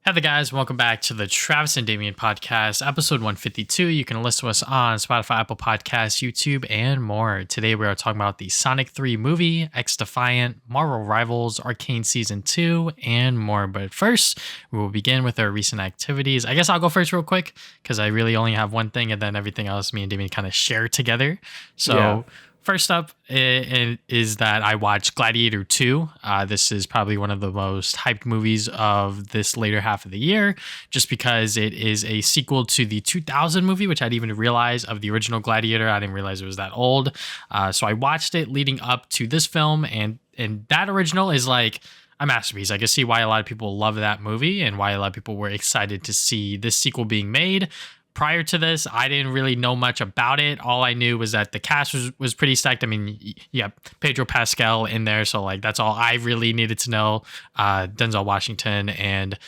Hey guys, welcome back to the Travis and Damian podcast, episode 152. You can listen to us on Spotify, Apple Podcasts, YouTube, and more. Today we are talking about the Sonic 3 movie, XDefiant, Marvel Rivals, Arcane Season 2, and more. But first, we will begin with our recent activities. I guess I'll go first real quick, because I really only have one thing, and then everything else me and Damian kind of share together. First up is that I watched Gladiator II. This is probably one of the most hyped movies of this later half of the year, just because it is a sequel to the 2000 movie, which I didn't even realize of the original Gladiator. I didn't realize it was that old. So I watched it leading up to this film, and that original is like a masterpiece. I can see why a lot of people love that movie and why a lot of people were excited to see this sequel being made. Prior to this, I didn't really know much about it. All I knew was that the cast was pretty stacked. I mean, yeah, Pedro Pascal in there. So, like, that's all I really needed to know. Denzel Washington and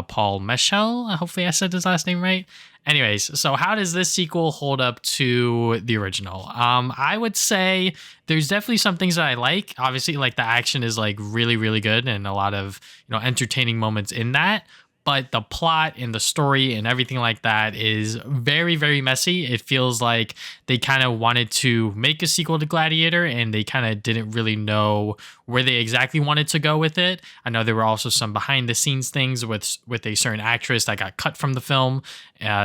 Paul Mescal. Hopefully I said his last name right. Anyways, so how does this sequel hold up to the original? I would say there's definitely some things that I like. Obviously, like, the action is, like, really, really good and a lot of, entertaining moments in that. But the plot and the story and everything like that is very, very messy. It feels like they kind of wanted to make a sequel to Gladiator and they kind of didn't really know where they exactly wanted to go with it. I know there were also some behind the scenes things with a certain actress that got cut from the film.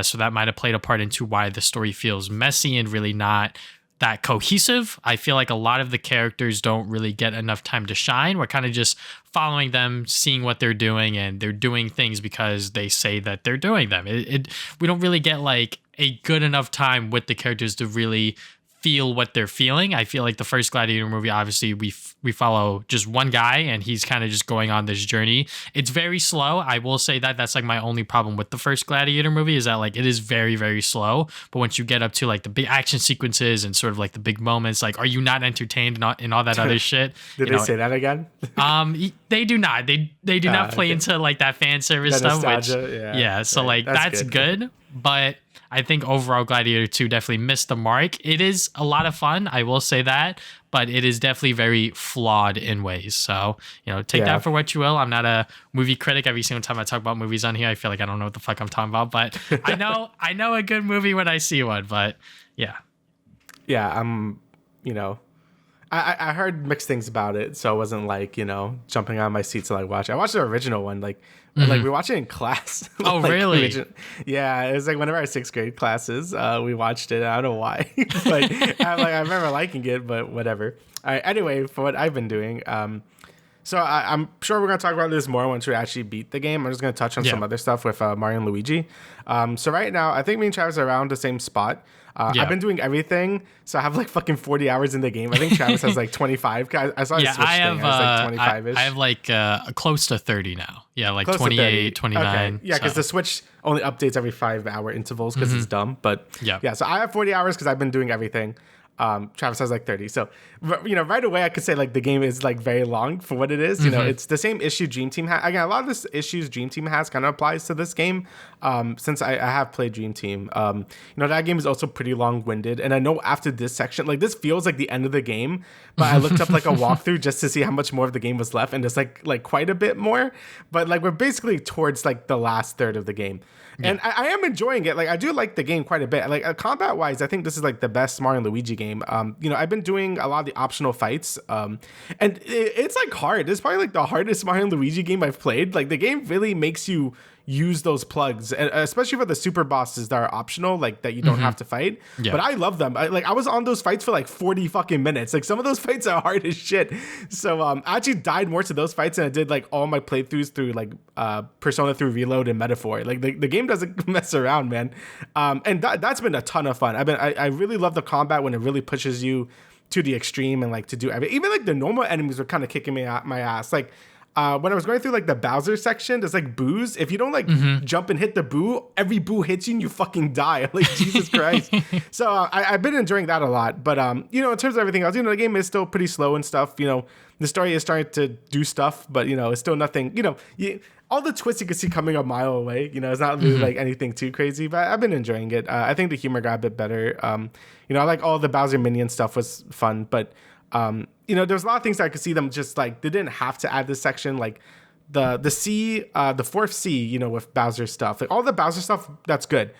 So that might have played a part into why the story feels messy and really not that cohesive. I feel like a lot of the characters don't really get enough time to shine. We're kind of just following them, seeing what they're doing, and they're doing things because they say that they're doing them. We don't really get like a good enough time with the characters to really feel what they're feeling. I feel like the first Gladiator movie, obviously we follow just one guy and he's kind of just going on this journey. It's very slow. I will say that that's like my only problem with the first Gladiator movie is that like it is very, very slow. But once you get up to like the big action sequences and sort of like the big moments, like, are you not entertained and all that other shit? Did they say that again? They do not. They do not play into like that fan service that stuff. Nostalgia, which yeah. So right. like that's good. But I think overall Gladiator 2 definitely missed the mark. It is a lot of fun, I will say that, but it is definitely very flawed in ways. So, take that for what you will. I'm not a movie critic. Every single time I talk about movies on here, I feel like I don't know what the fuck I'm talking about, but I know a good movie when I see one, but yeah. Yeah, I heard mixed things about it, so I wasn't like, jumping on my seat to like watch it. I watched the original one, like we watched it in class. Oh, like, really? Yeah, it was like one of our sixth grade classes. We watched it. I don't know why, but I remember liking it, but whatever. All right, anyway, for what I've been doing, so I'm sure we're gonna talk about this more once we actually beat the game. I'm just gonna touch on some other stuff with Mario and Luigi. So right now, I think me and Travis are around the same spot. I've been doing everything, so I have like fucking 40 hours in the game. I think Travis has like 25. I saw his Switch thing. I was like 25-ish. I have like close to 30 now. Yeah, like close 28, 29. Okay. Yeah, because the Switch only updates every 5-hour intervals because it's dumb. But yeah, so I have 40 hours because I've been doing everything. Travis has like 30. So, right away I could say like the game is like very long for what it is. It's the same issue Dream Team has. Again, a lot of this issues Dream Team has kind of applies to this game. Since I have played Dream Team, that game is also pretty long-winded. And I know after this section, like this feels like the end of the game, but I looked up like a walkthrough just to see how much more of the game was left. And there's like quite a bit more, but like we're basically towards like the last third of the game. Yeah. And I am enjoying it. Like I do like the game quite a bit. Like combat wise, I think this is like the best Mario and Luigi game. I've been doing a lot of the optional fights, and it's like hard. It's probably like the hardest Mario and Luigi game I've played. Like the game really makes you use those plugs, and especially for the super bosses that are optional, like that you don't have to fight. Yeah. But I love them. I was on those fights for like 40 fucking minutes. Like some of those fights are hard as shit. So I actually died more to those fights than I did like all my playthroughs through like Persona through Reload and Metaphor. Like the game doesn't mess around, man. And that's been a ton of fun. I really love the combat when it really pushes you to the extreme and like to do everything. Even like the normal enemies were kind of kicking my ass. Like when I was going through like the Bowser section, there's like boos. If you don't like jump and hit the boo, every boo hits you and you fucking die. Like Jesus Christ. So I've been enjoying that a lot. But in terms of everything else, the game is still pretty slow and stuff. The story is starting to do stuff, but it's still nothing. All the twists you can see coming a mile away. It's not really like anything too crazy. But I've been enjoying it. I think the humor got a bit better. I like all the Bowser minion stuff was fun, but there's a lot of things that I could see them just like they didn't have to add this section. Like the sea, the fourth sea, you know, with Bowser stuff, like all the Bowser stuff, that's good.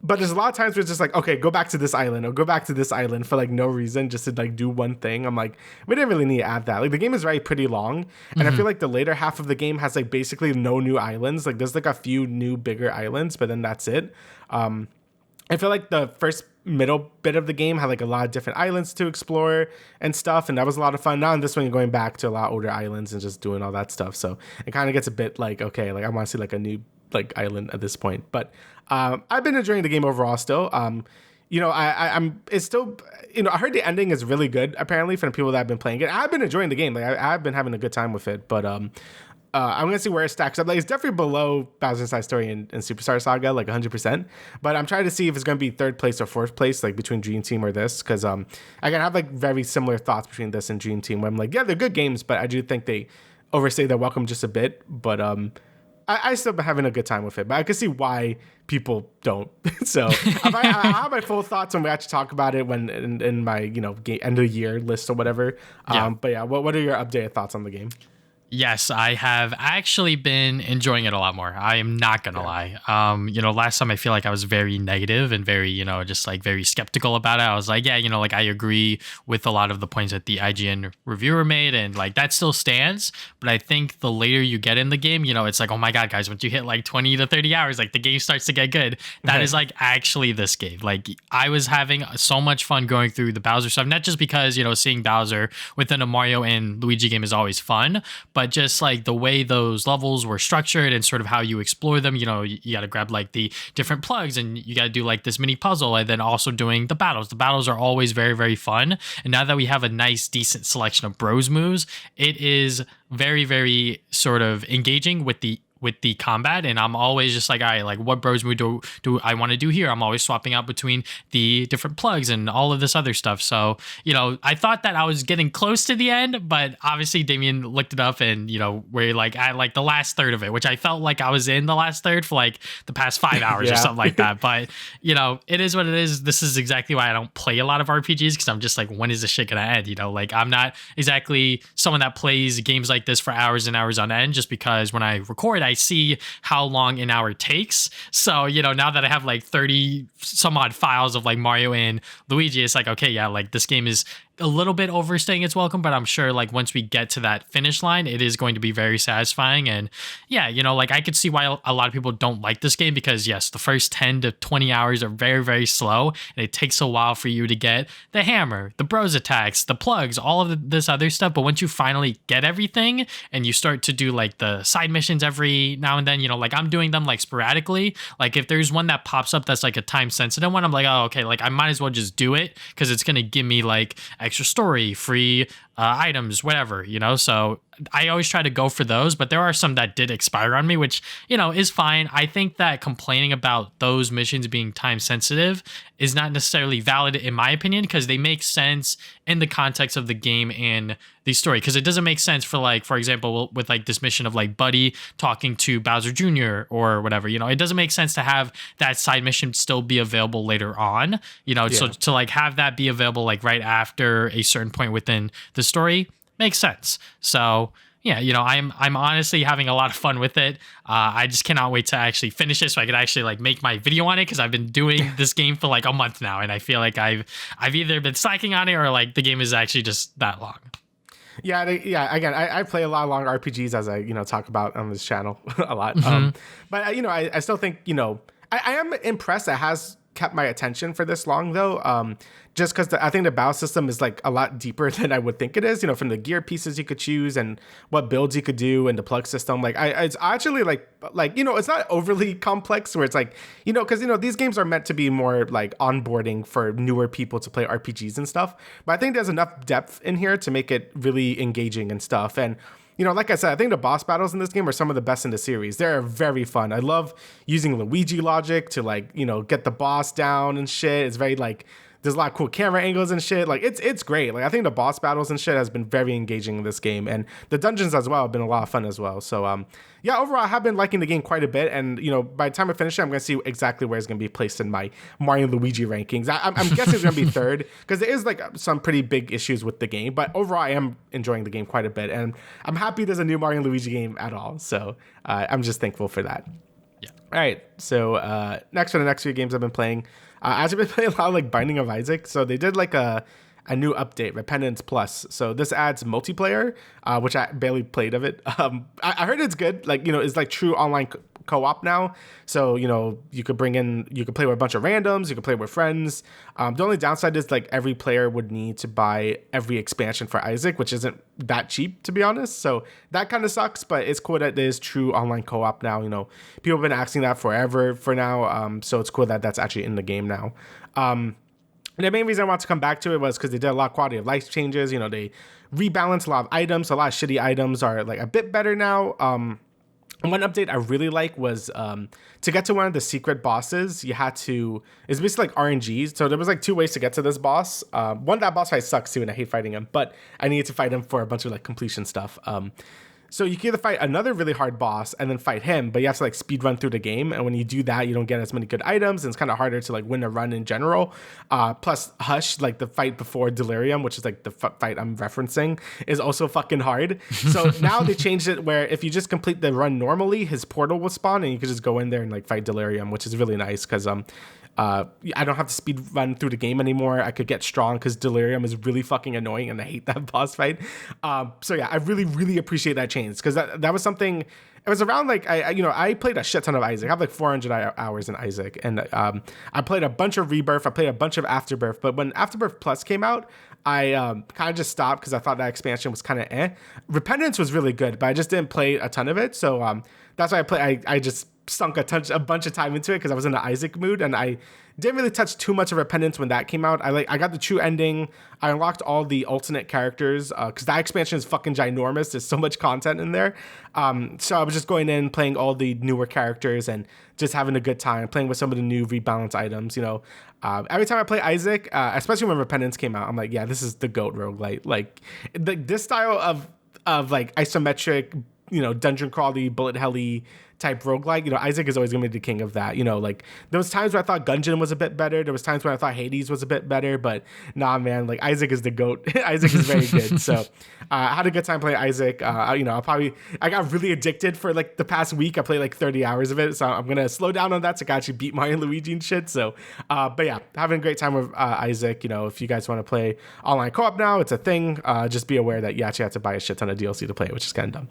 But there's a lot of times where it's just like, okay, go back to this island or go back to this island for like no reason, just to like do one thing. I'm like, we didn't really need to add that. Like the game is very pretty long, and I feel like the later half of the game has like basically no new islands. Like there's like a few new bigger islands, but then that's it. I feel like the first middle bit of the game had like a lot of different islands to explore and stuff, and that was a lot of fun. Now in this one, you're going back to a lot older islands and just doing all that stuff. So it kind of gets a bit like, okay, like I want to see like a new like island at this point. But I've been enjoying the game overall still. You know, I'm it's still, you know, I heard the ending is really good apparently from the people that have been playing it. I've been enjoying the game. Like I've been having a good time with it. But I'm gonna see where it stacks up. Like it's definitely below Bowser's Inside Story and Superstar Saga, like 100%. But I'm trying to see if it's gonna be third place or fourth place, like between Dream Team or this, because I can have like very similar thoughts between this and Dream Team. Where I'm like, yeah, they're good games, but I do think they overstay their welcome just a bit. But I still been having a good time with it, but I can see why people don't. So I have my full thoughts when we actually talk about it when in my, you know, end of the year list or whatever. Yeah. But yeah, what are your updated thoughts on the game? Yes, I have actually been enjoying it a lot more. I am not going to lie. You know, last time I feel like I was very negative and very, you know, just like very skeptical about it. I was like, yeah, you know, like I agree with a lot of the points that the IGN reviewer made, and like that still stands. But I think the later you get in the game, you know, it's like, oh my God, guys, once you hit like 20 to 30 hours, like the game starts to get good. That is like actually this game. Like I was having so much fun going through the Bowser stuff, not just because, you know, seeing Bowser within a Mario and Luigi game is always fun, but just like the way those levels were structured and sort of how you explore them. You know, you got to grab like the different plugs and you got to do like this mini puzzle, and then also doing the battles. The battles are always very, very fun. And now that we have a nice, decent selection of bros moves, it is very, very sort of engaging with the combat, and I'm always just like, all right, like what bros move do I want to do here? I'm always swapping out between the different plugs and all of this other stuff. So, you know, I thought that I was getting close to the end, but obviously Damian looked it up, and you know, we're like at like the last third of it, which I felt like I was in the last third for like the past 5 hours or something like that. But you know, it is what it is. This is exactly why I don't play a lot of RPGs, because I'm just like, when is this shit gonna end? You know, like I'm not exactly someone that plays games like this for hours and hours on end, just because when I record, I see how long an hour takes. So, you know, now that I have like 30 some odd files of like Mario and Luigi, it's like, okay, yeah, like this game is a little bit overstaying its welcome, but I'm sure like once we get to that finish line, it is going to be very satisfying. And yeah, you know, like I could see why a lot of people don't like this game, because yes, the first 10 to 20 hours are very, very slow, and it takes a while for you to get the hammer, the bros attacks, the plugs, all of this other stuff. But once you finally get everything and you start to do like the side missions every now and then, you know, like I'm doing them like sporadically. Like if there's one that pops up that's like a time sensitive one, I'm like, oh, okay, like I might as well just do it, because it's going to give me like extra story, free items, whatever, you know. So I always try to go for those, but there are some that did expire on me, which, you know, is fine. I think that complaining about those missions being time sensitive is not necessarily valid in my opinion, because they make sense in the context of the game and the story. Because it doesn't make sense for like, for example, with like this mission of like Buddy talking to Bowser Jr. or whatever, you know, it doesn't make sense to have that side mission still be available later on, you know. So to like have that be available like right after a certain point within the story makes sense. So yeah, you know, I'm honestly having a lot of fun with it. I just cannot wait to actually finish it so I could actually like make my video on it, because I've been doing this game for like a month now, and I feel like I've either been slacking on it or like the game is actually just that long. Yeah, again, I play a lot of long RPGs, as I, you know, talk about on this channel a lot. But you know, I still think, you know, I am impressed it has kept my attention for this long though. Just because I think the battle system is like a lot deeper than I would think it is, you know, from the gear pieces you could choose and what builds you could do and the plug system. Like it's actually like, you know, it's not overly complex where it's like, you know, because, you know, these games are meant to be more like onboarding for newer people to play RPGs and stuff. But I think there's enough depth in here to make it really engaging and stuff. And, you know, like I said, I think the boss battles in this game are some of the best in the series. They're very fun. I love using Luigi logic to like, you know, get the boss down and shit. It's very like There's a lot of cool camera angles and shit. Like it's great. Like I think the boss battles and shit has been very engaging in this game, and the dungeons as well have been a lot of fun as well. So yeah, overall I have been liking the game quite a bit, and by the time I finish it, I'm gonna see exactly where it's gonna be placed in my Mario and Luigi rankings. I'm guessing it's gonna be third because there is like some pretty big issues with the game, but overall I am enjoying the game quite a bit, and I'm happy there's a new Mario and Luigi game at all. So I'm just thankful for that. Yeah. All right. So next for the next few games I've been playing. I've been playing a lot of like Binding of Isaac. So they did like a new update, Repentance Plus. So this adds multiplayer, which I barely played of it. I heard it's good. Like, it's like true online co-op now. So, you could play with a bunch of randoms. You could play with friends. The only downside is like every player would need to buy every expansion for Isaac, which isn't that cheap, to be honest. So that kind of sucks, but it's cool that there's true online co-op now. People have been asking that forever for now. So it's cool that that's actually in the game now. And the main reason I want to come back to it was because they did a lot of quality of life changes. They rebalanced a lot of items. A lot of shitty items are like a bit better now. One update I really like was to get to one of the secret bosses, you had to, it's basically like RNGs. So there was like 2 ways to get to this boss. One, that boss fight sucks too, and I hate fighting him, but I needed to fight him for a bunch of like completion stuff. So you can either fight another really hard boss and then fight him, but you have to like speed run through the game. And when you do that, you don't get as many good items, and it's kind of harder to like win a run in general. Plus Hush, like the fight before Delirium, which is like the fight I'm referencing, is also fucking hard. So now they changed it where if you just complete the run normally, his portal will spawn and you can just go in there and like fight Delirium, which is really nice because I don't have to speed run through the game anymore. I could get strong because Delirium is really fucking annoying and I hate that boss fight. So yeah, I really, really appreciate that change because that was something. It was around like I played a shit ton of Isaac. I have like 400 hours in Isaac, and I played a bunch of Rebirth. I played a bunch of Afterbirth, but when Afterbirth Plus came out, I kind of just stopped because I thought that expansion was kind of eh. Repentance was really good, but I just didn't play a ton of it. So that's why I just sunk a bunch of time into it because I was in the Isaac mood, and I didn't really touch too much of Repentance when that came out. I got the true ending. I unlocked all the alternate characters because that expansion is fucking ginormous. There's so much content in there. So I was just going in, playing all the newer characters and just having a good time, playing with some of the new rebalance items. Every time I play Isaac, especially when Repentance came out, I'm like, yeah, this is the GOAT roguelite. Like this style of like isometric, dungeon crawly, bullet helly type roguelike, Isaac is always gonna be the king of that. Like there was times where I thought Gungeon was a bit better, there was times where I thought Hades was a bit better, but nah, man, like Isaac is the GOAT. Isaac is very good. So I had a good time playing Isaac. I got really addicted for like the past week. I played like 30 hours of it, so I'm gonna slow down on that so I can actually beat Mario and Luigi and shit. So but yeah, having a great time with Isaac. If you guys want to play online co-op now, it's a thing. Just be aware that you actually have to buy a shit ton of DLC to play it, which is kind of dumb.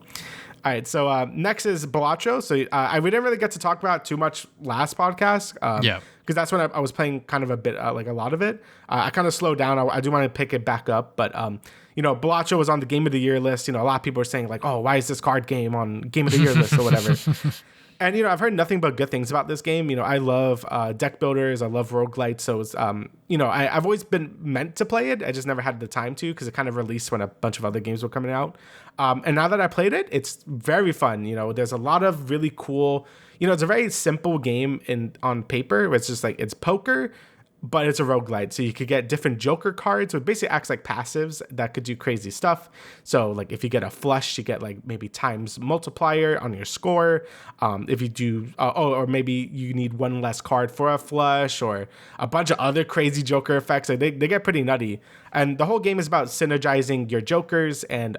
All right, so next is Balatro. So we didn't really get to talk about too much last podcast. Because that's when I was playing kind of a bit, like a lot of it. I kind of slowed down. I do want to pick it back up. But, Balatro was on the Game of the Year list. A lot of people are saying like, oh, why is this card game on Game of the Year list or whatever? And, I've heard nothing but good things about this game. I love deck builders. I love roguelites. So, it's, I've always been meant to play it. I just never had the time to because it kind of released when a bunch of other games were coming out. And now that I played it, it's very fun. There's a lot of really cool, it's a very simple game on paper. It's just like, it's poker, but it's a roguelite. So you could get different Joker cards, so it basically acts like passives that could do crazy stuff. So like if you get a flush, you get like maybe times multiplier on your score. If you do, or maybe you need one less card for a flush, or a bunch of other crazy Joker effects. Like they get pretty nutty. And the whole game is about synergizing your Jokers and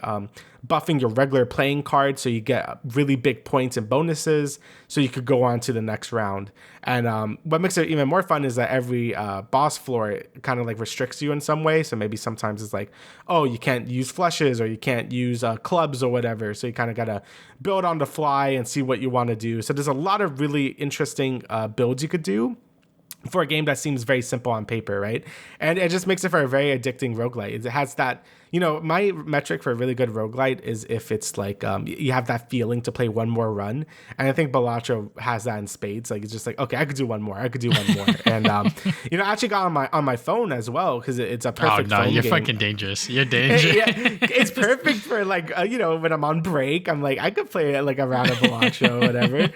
buffing your regular playing cards so you get really big points and bonuses so you could go on to the next round. And what makes it even more fun is that every boss floor kind of like restricts you in some way. So maybe sometimes it's like, oh, you can't use flushes or you can't use clubs or whatever. So you kind of got to build on the fly and see what you want to do. So there's a lot of really interesting builds you could do for a game that seems very simple on paper, right? And it just makes it for a very addicting roguelite. It has that, my metric for a really good roguelite is if it's like you have that feeling to play one more run, and I think Balatro has that in spades. Like it's just like, okay, I could do one more, and I actually got on my phone as well because it's a perfect. Oh no, phone you're game. Fucking dangerous. You're dangerous. It's perfect for like when I'm on break, I'm like I could play like a round of Balatro or whatever.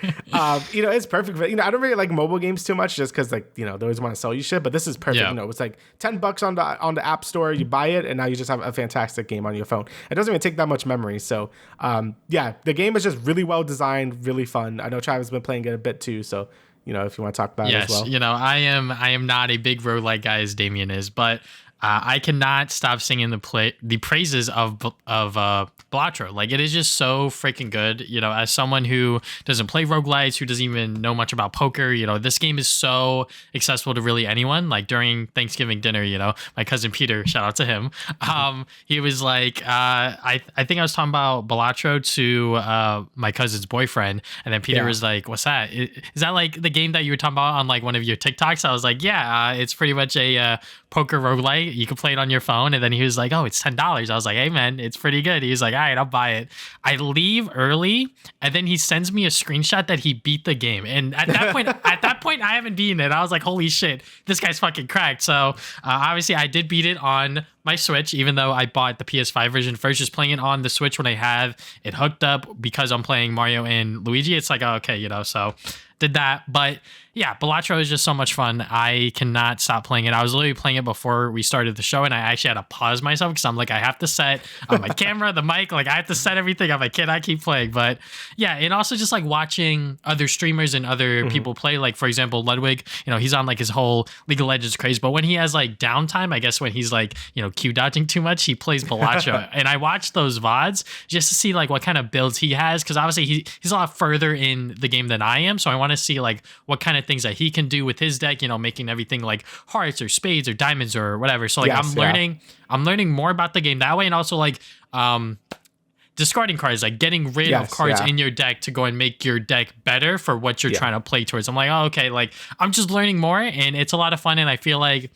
It's perfect. But I don't really like mobile games too much just because like they always want to sell you shit. But this is perfect. Yeah. It's like $10 on the App Store. You buy it, and now you just have a fantastic game on your phone. It doesn't even take that much memory. So the game is just really well designed, really fun. I know Travis has been playing it a bit too. So if you want to talk about it as well. I am not a big roguelike guy as Damian is, but I cannot stop singing the praises of Balatro. Like it is just so freaking good. As someone who doesn't play roguelites, who doesn't even know much about poker, this game is so accessible to really anyone. Like during Thanksgiving dinner, my cousin Peter, shout out to him. He was like, I think I was talking about Balatro to my cousin's boyfriend, and then Peter was like, "What's that? Is that like the game that you were talking about on like one of your TikToks?" I was like, "Yeah, it's pretty much a poker roguelite. You can play it on your phone." And then he was like, "Oh, it's $10." I was like, "Hey man, it's pretty good." He was like, "All right, I'll buy it." I leave early, and then he sends me a screenshot that he beat the game. And at that point, I haven't beaten it. I was like, "Holy shit, this guy's fucking cracked." So obviously, I did beat it on my Switch, even though I bought the PS5 version first. Just playing it on the Switch when I have it hooked up because I'm playing Mario and Luigi. It's like, oh, okay, so did that. But yeah, Balatro is just so much fun. I cannot stop playing it. I was literally playing it before we started the show, and I actually had to pause myself because I'm like, I have to set my camera, the mic, like I have to set everything up. I cannot keep playing. But yeah, and also just like watching other streamers and other people play. Like for example, Ludwig, he's on like his whole League of Legends craze. But when he has like downtime, I guess when he's like, Q dodging too much, he plays Balatro. And I watch those VODs just to see like what kind of builds he has. Because obviously he's a lot further in the game than I am. So I want to see like what kind of things that he can do with his deck, making everything like hearts or spades or diamonds or whatever. So like I'm learning more about the game that way, and also like discarding cards, like getting rid of cards in your deck to go and make your deck better for what you're trying to play towards. I'm like, oh, okay, like I'm just learning more, and it's a lot of fun. And I feel like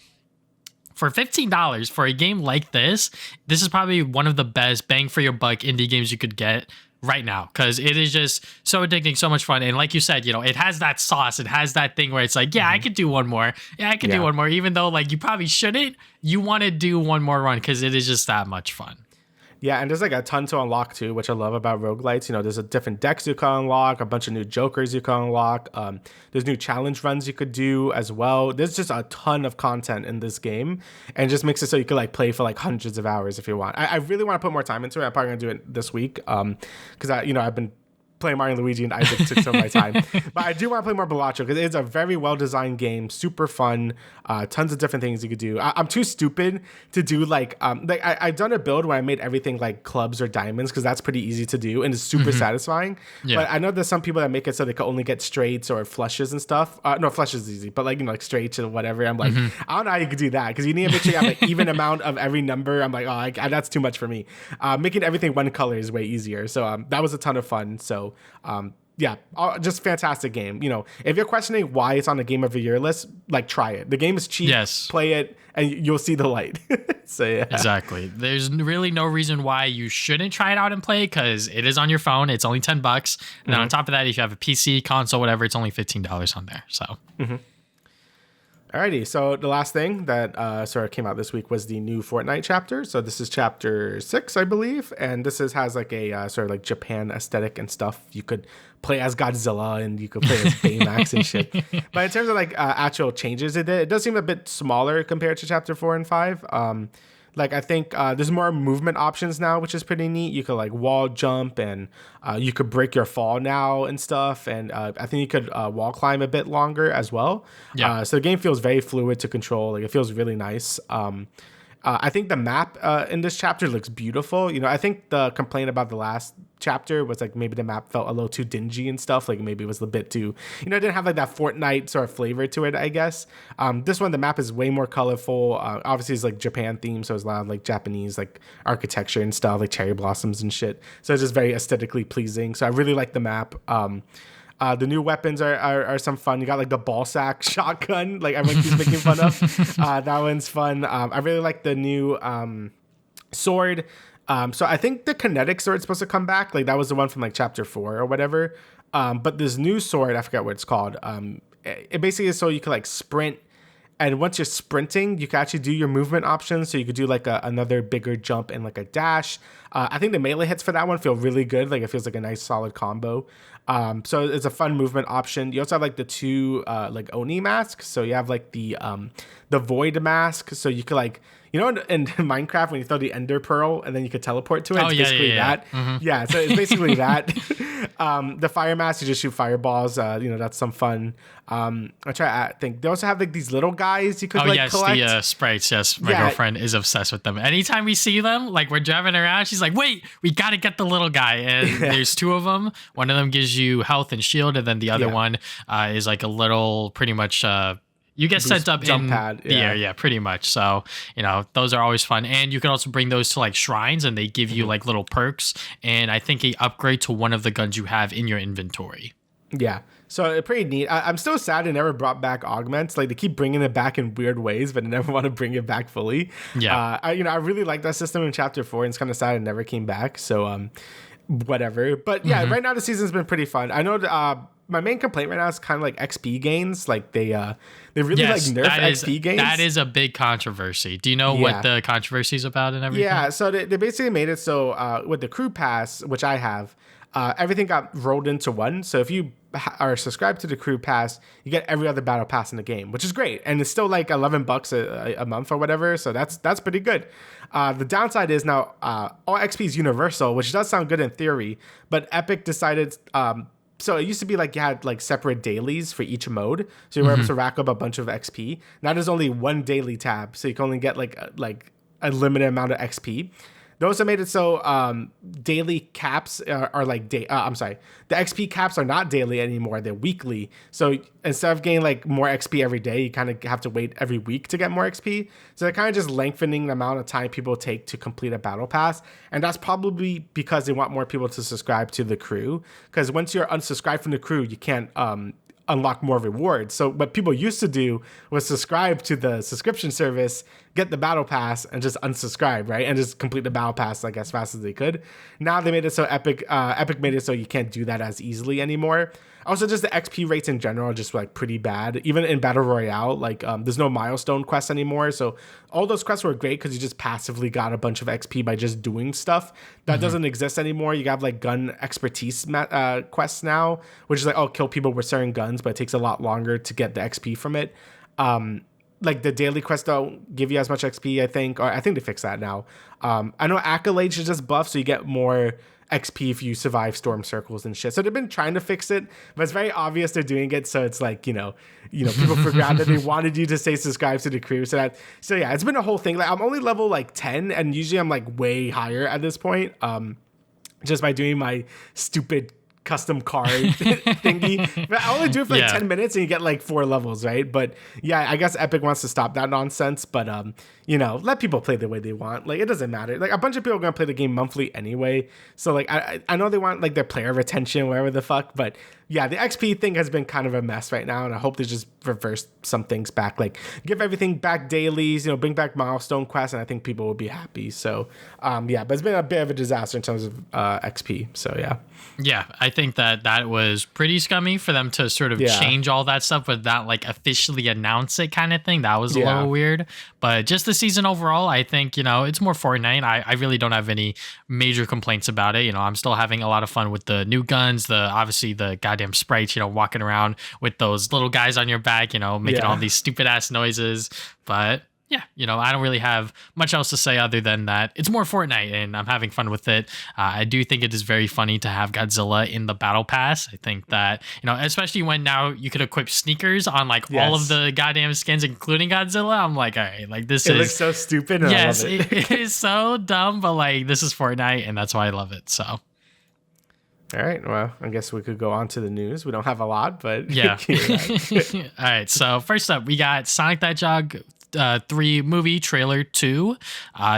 for $15 for a game like this is probably one of the best bang for your buck indie games you could get right now, because it is just so addicting, so much fun. And like you said, it has that sauce. It has that thing where it's like, I could do one more. Yeah, I could do one more. Even though like you probably shouldn't, you want to do one more run because it is just that much fun. Yeah, and there's like a ton to unlock too, which I love about roguelites. There's a different decks you can unlock, a bunch of new jokers you can unlock. There's new challenge runs you could do as well. There's just a ton of content in this game, and it just makes it so you could like play for like hundreds of hours if you want. I really want to put more time into it. I'm probably gonna do it this week because I've been playing Mario and Luigi, and Isaac took some of my time. But I do want to play more Balatro because it's a very well-designed game, super fun, tons of different things you could do. I'm too stupid to do like I've done a build where I made everything like clubs or diamonds because that's pretty easy to do and it's super satisfying. Yeah. But I know there's some people that make it so they can only get straights or flushes and stuff. No, flushes is easy, but like like straights or whatever. I'm like, I don't know how you could do that because you need to make sure you have an even amount of every number. I'm like, oh, that's too much for me. Making everything one color is way easier. So that was a ton of fun. So just fantastic game. If you're questioning why it's on the Game of the Year list, like try it. The game is cheap. Yes. Play it and you'll see the light. So yeah. Exactly. There's really no reason why you shouldn't try it out and play because it is on your phone. It's only $10. And then on top of that, if you have a PC, console, whatever, it's only $15 on there. So. Alrighty, so the last thing that sort of came out this week was the new Fortnite chapter. So this is chapter 6, I believe, and this has like a sort of like Japan aesthetic and stuff. You could play as Godzilla and you could play as Baymax and shit. But in terms of like actual changes it does seem a bit smaller compared to chapter 4 and 5. Like I think there's more movement options now, which is pretty neat. You could like wall jump and you could break your fall now and stuff. And I think you could wall climb a bit longer as well. Yeah. So the game feels very fluid to control. Like it feels really nice. I think the map in this chapter looks beautiful. I think the complaint about the last chapter was like maybe the map felt a little too dingy and stuff. Like maybe it was a bit too, it didn't have like that Fortnite sort of flavor to it, I guess. This one, the map is way more colorful. Obviously, it's like Japan themed, so it's a lot of like Japanese like architecture and stuff, like cherry blossoms and shit. So it's just very aesthetically pleasing. So I really like the map. The new weapons are some fun. You got like the ball sack shotgun, like everyone keeps making fun of. That one's fun. I really like the new sword. So I think the kinetic sword's supposed to come back. Like that was the one from like chapter 4 or whatever. But this new sword, I forget what it's called. It basically is so you can like sprint. And once you're sprinting, you can actually do your movement options. So you could do like another bigger jump and like a dash. I think the melee hits for that one feel really good. Like it feels like a nice solid combo. So it's a fun movement option. You also have like the 2 like Oni masks. So you have like the void mask. So you could like, you know, in Minecraft when you throw the ender pearl and then you could teleport to it. It's basically that. Mm-hmm. Yeah, so it's basically that. The fire mask, you just shoot fireballs. You know, that's some fun. I think they also have like these little guys you could collect. The sprites. Yes, my girlfriend is obsessed with them. Anytime we see them, like we're driving around, she's like, "Wait, we gotta get the little guy." And there's 2 of them. One of them gives you health and shield, and then the other one is like a little, pretty much. You get sent up in the air, pretty much. So, you know, those are always fun. And you can also bring those to like shrines and they give you like little perks. And I think a upgrade to one of the guns you have in your inventory. Yeah. So pretty neat. I'm still sad they never brought back augments. Like they keep bringing it back in weird ways, but they never want to bring it back fully. Yeah. I really like that system in chapter 4 and it's kind of sad it never came back. So, whatever. But yeah, right now the season's been pretty fun. I know my main complaint right now is kind of like XP gains. Like they really like nerf XP gains. That is a big controversy. Do you know what the controversy is about and everything? Yeah, so they basically made it so with the crew pass, which I have, everything got rolled into one. So if you are subscribed to the crew pass, you get every other battle pass in the game, which is great. And it's still like $11 a month or whatever. So that's pretty good. The downside is now all XP is universal, which does sound good in theory, but Epic decided so it used to be like you had like separate dailies for each mode. So you were able to rack up a bunch of XP. Now there's only one daily tab. So you can only get like a limited amount of XP. They also made it so daily caps are like the XP caps are not daily anymore. They're weekly. So instead of getting like more XP every day, you kind of have to wait every week to get more XP. So they're kind of just lengthening the amount of time people take to complete a battle pass. And that's probably because they want more people to subscribe to the crew. Because once you're unsubscribed from the crew, you can't unlock more rewards. So what people used to do was subscribe to the subscription service, get the battle pass, and just unsubscribe, right? And just complete the battle pass like as fast as they could. Now they made it so Epic made it so you can't do that as easily anymore. Also, just the XP rates in general are just like pretty bad. Even in Battle Royale, like there's no milestone quests anymore. So all those quests were great because you just passively got a bunch of XP by just doing stuff. That doesn't exist anymore. You have like gun expertise quests now, which is like, oh, kill people with certain guns, but it takes a lot longer to get the XP from it. Like the daily quests don't give you as much XP, I think. Or I think they fixed that now. I know accolades is just buff, so you get more XP if you survive storm circles and shit. So they've been trying to fix it, but it's very obvious they're doing it. So it's like, you know, people forgot that they wanted you to stay subscribed to the crew. So yeah, it's been a whole thing. Like I'm only level like 10 and usually I'm like way higher at this point. Just by doing my stupid custom card thingy. But I only do it for like 10 minutes and you get like 4 levels, right? But yeah, I guess Epic wants to stop that nonsense, but let people play the way they want. Like it doesn't matter. Like a bunch of people are gonna play the game monthly anyway. So like I know they want like their player retention, whatever the fuck, but yeah, the XP thing has been kind of a mess right now, and I hope they just reverse some things back. Like give everything back dailies, bring back milestone quests, and I think people will be happy. So but it's been a bit of a disaster in terms of XP. So yeah. Yeah, I think that was pretty scummy for them to sort of change all that stuff, but not like officially announce it kind of thing. That was a little weird. But just the season overall, I think, it's more Fortnite. I really don't have any major complaints about it. I'm still having a lot of fun with the new guns, obviously the goddamn sprites, walking around with those little guys on your back, making all these stupid ass noises. But yeah, I don't really have much else to say other than that it's more Fortnite and I'm having fun with it. I do think it is very funny to have Godzilla in the battle pass. I think that, especially when now you could equip sneakers on like all of the goddamn skins, including Godzilla. I'm like, all right, like it looks so stupid. And yes, I love it. It is so dumb, but like this is Fortnite and that's why I love it. So. All right. Well, I guess we could go on to the news. We don't have a lot, but yeah. All right. So first up, we got Sonic the Hedgehog 3 movie trailer 2.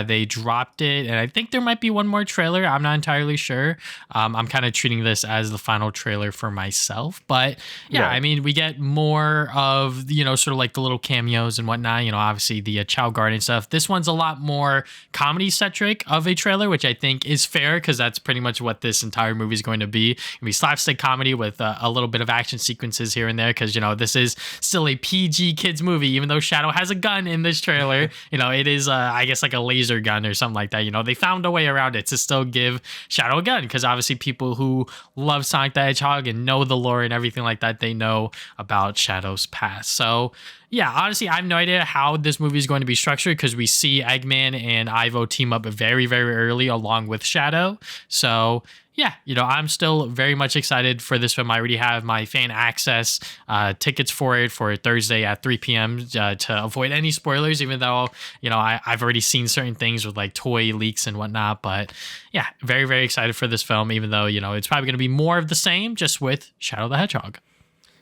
They dropped it, and I think there might be one more trailer. I'm not entirely sure. I'm kind of treating this as the final trailer for myself, but yeah, I mean, we get more of, sort of like the little cameos and whatnot, obviously the Chow Garden stuff. This one's a lot more comedy centric of a trailer, which I think is fair because that's pretty much what this entire movie is going to be. It'll be slapstick comedy with a little bit of action sequences here and there because, this is still a PG kids movie, even though Shadow has a gun in this trailer. It is, I guess, like a laser gun or something like that. They found a way around it to still give Shadow a gun because obviously people who love Sonic the Hedgehog and know the lore and everything like that, they know about Shadow's past. So yeah, honestly, I have no idea how this movie is going to be structured because we see Eggman and Ivo team up very, very early along with Shadow. So yeah, I'm still very much excited for this film. I already have my fan access tickets for it for Thursday at 3 p.m. To avoid any spoilers, even though, I've already seen certain things with like toy leaks and whatnot. But yeah, very, very excited for this film, even though, it's probably going to be more of the same just with Shadow the Hedgehog.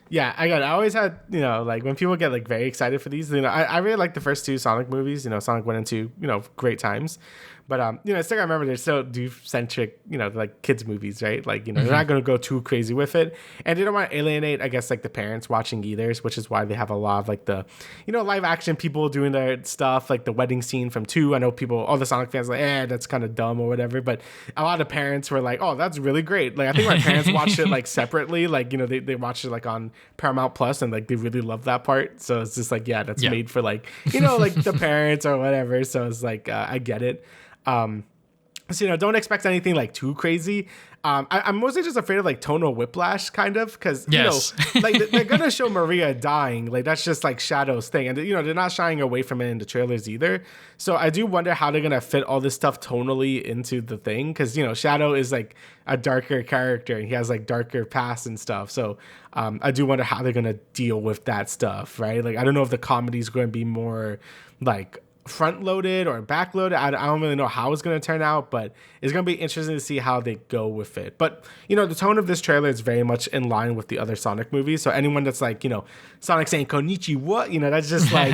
Yeah, I always had, like when people get like very excited for these, I really like the first 2 Sonic movies, Sonic 1 and 2, great times. But, I still remember they're still doof-centric, like kids movies, right? Like, they're not going to go too crazy with it. And they don't want to alienate, I guess, like the parents watching either, which is why they have a lot of like the, live action people doing their stuff, like the wedding scene from 2. I know all the Sonic fans are like, that's kind of dumb or whatever. But a lot of parents were like, oh, that's really great. Like, I think my parents watched it like separately. Like, they watched it like on Paramount Plus and like they really love that part. So it's just like, that's made for like, like the parents or whatever. So it's like, I get it. So, don't expect anything like too crazy. I'm mostly just afraid of like tonal whiplash kind of because, like they're going to show Maria dying. Like that's just like Shadow's thing. And, they're not shying away from it in the trailers either. So I do wonder how they're going to fit all this stuff tonally into the thing. Because, Shadow is like a darker character and he has like darker past and stuff. So I do wonder how they're going to deal with that stuff, right? Like, I don't know if the comedy is going to be more like front loaded or back loaded. I don't really know how it's going to turn out, but it's going to be interesting to see how they go with it. But the tone of this trailer is very much in line with the other Sonic movies. So anyone that's like Sonic saying konnichiwa, that's just like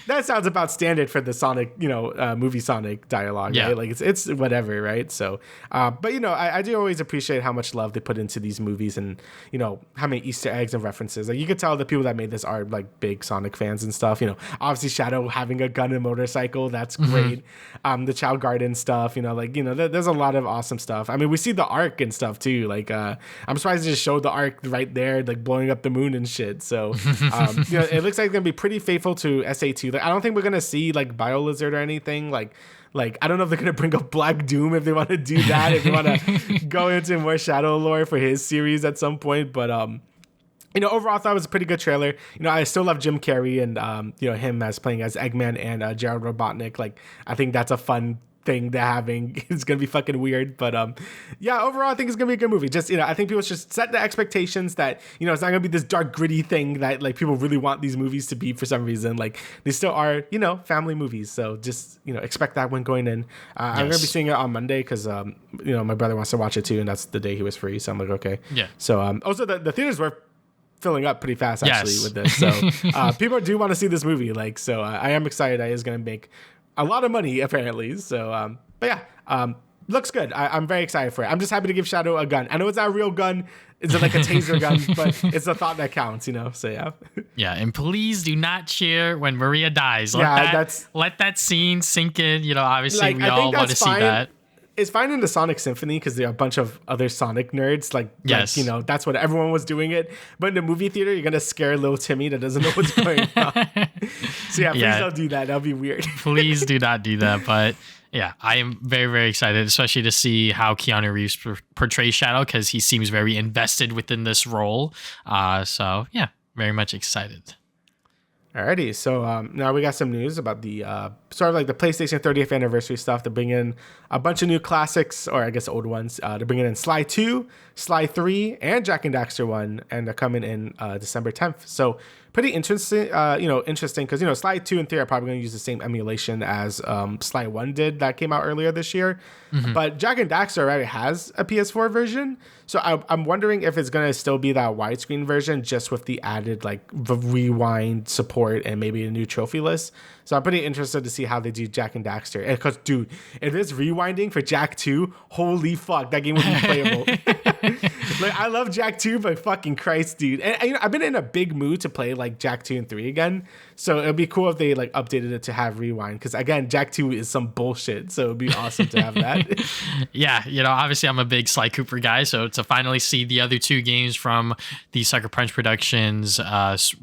that sounds about standard for the Sonic movie Sonic dialogue, right? Like it's whatever, right? So but I do always appreciate how much love they put into these movies and how many Easter eggs and references. Like you could tell the people that made this are like big Sonic fans and stuff. Obviously Shadow having a gun and motorcycle, that's great. The Chow Garden stuff, there's a lot of awesome stuff. I mean, we see the Ark and stuff too. Like I'm surprised they just showed the Ark right there, like blowing up the moon and shit. So it looks like it's gonna be pretty faithful to SA2. Like I don't think we're gonna see like BioLizard or anything. Like I don't know if they're gonna bring up Black Doom if they want to do that, if they want to go into more Shadow lore for his series at some point. But overall, I thought it was a pretty good trailer. I still love Jim Carrey and, him as playing as Eggman and Jared Robotnik. Like, I think that's a fun thing to having. It's going to be fucking weird. But, overall, I think it's going to be a good movie. Just, I think people should set the expectations that, it's not going to be this dark, gritty thing that, like, people really want these movies to be for some reason. Like, they still are, family movies. So just, expect that when going in. I'm going to be seeing it on Monday because, my brother wants to watch it too. And that's the day he was free. So I'm like, okay. Yeah. So, also, the theaters were filling up pretty fast actually with this, so people do want to see this movie, like, so I am excited that it's going to make a lot of money apparently, so but yeah, looks good. I'm very excited for it. I'm just happy to give Shadow a gun. I know it's not a real gun, it's like a taser gun, but it's the thought that counts, so yeah. And please do not cheer when Maria dies. Let that scene sink in. Obviously, like, we all want to see that. It's fine in the Sonic Symphony because there are a bunch of other Sonic nerds. Like, that's what everyone was doing it. But in the movie theater, you're going to scare little Timmy that doesn't know what's going on. So please don't do that. That'll be weird. Please do not do that. But yeah, I am very, very excited, especially to see how Keanu Reeves portrays Shadow because he seems very invested within this role. So yeah, very much excited. Alrighty, so now we got some news about the sort of like the PlayStation 30th anniversary stuff. They're bringing in a bunch of new classics, or I guess old ones. They're bringing in Sly 2, Sly 3, and Jak and Daxter 1, and they're coming in December 10th. So pretty interesting. Interesting because Sly 2 and 3 are probably going to use the same emulation as Sly 1 did that came out earlier this year. But Jak and Daxter already has a PS4 version, so I'm wondering if it's going to still be that widescreen version, just with the added like the rewind support and maybe a new trophy list. So I'm pretty interested to see how they do Jak and Daxter. Because, dude, if it's rewinding for Jak 2, holy fuck, that game would be playable. Like, I love Jak 2, but fucking Christ, dude. And I've been in a big mood to play like Jak 2 and 3 again. So it'd be cool if they like updated it to have rewind. Because again, Jak 2 is some bullshit. So it'd be awesome to have that. Yeah, obviously I'm a big Sly Cooper guy. So to finally see the other two games from the Sucker Punch Productions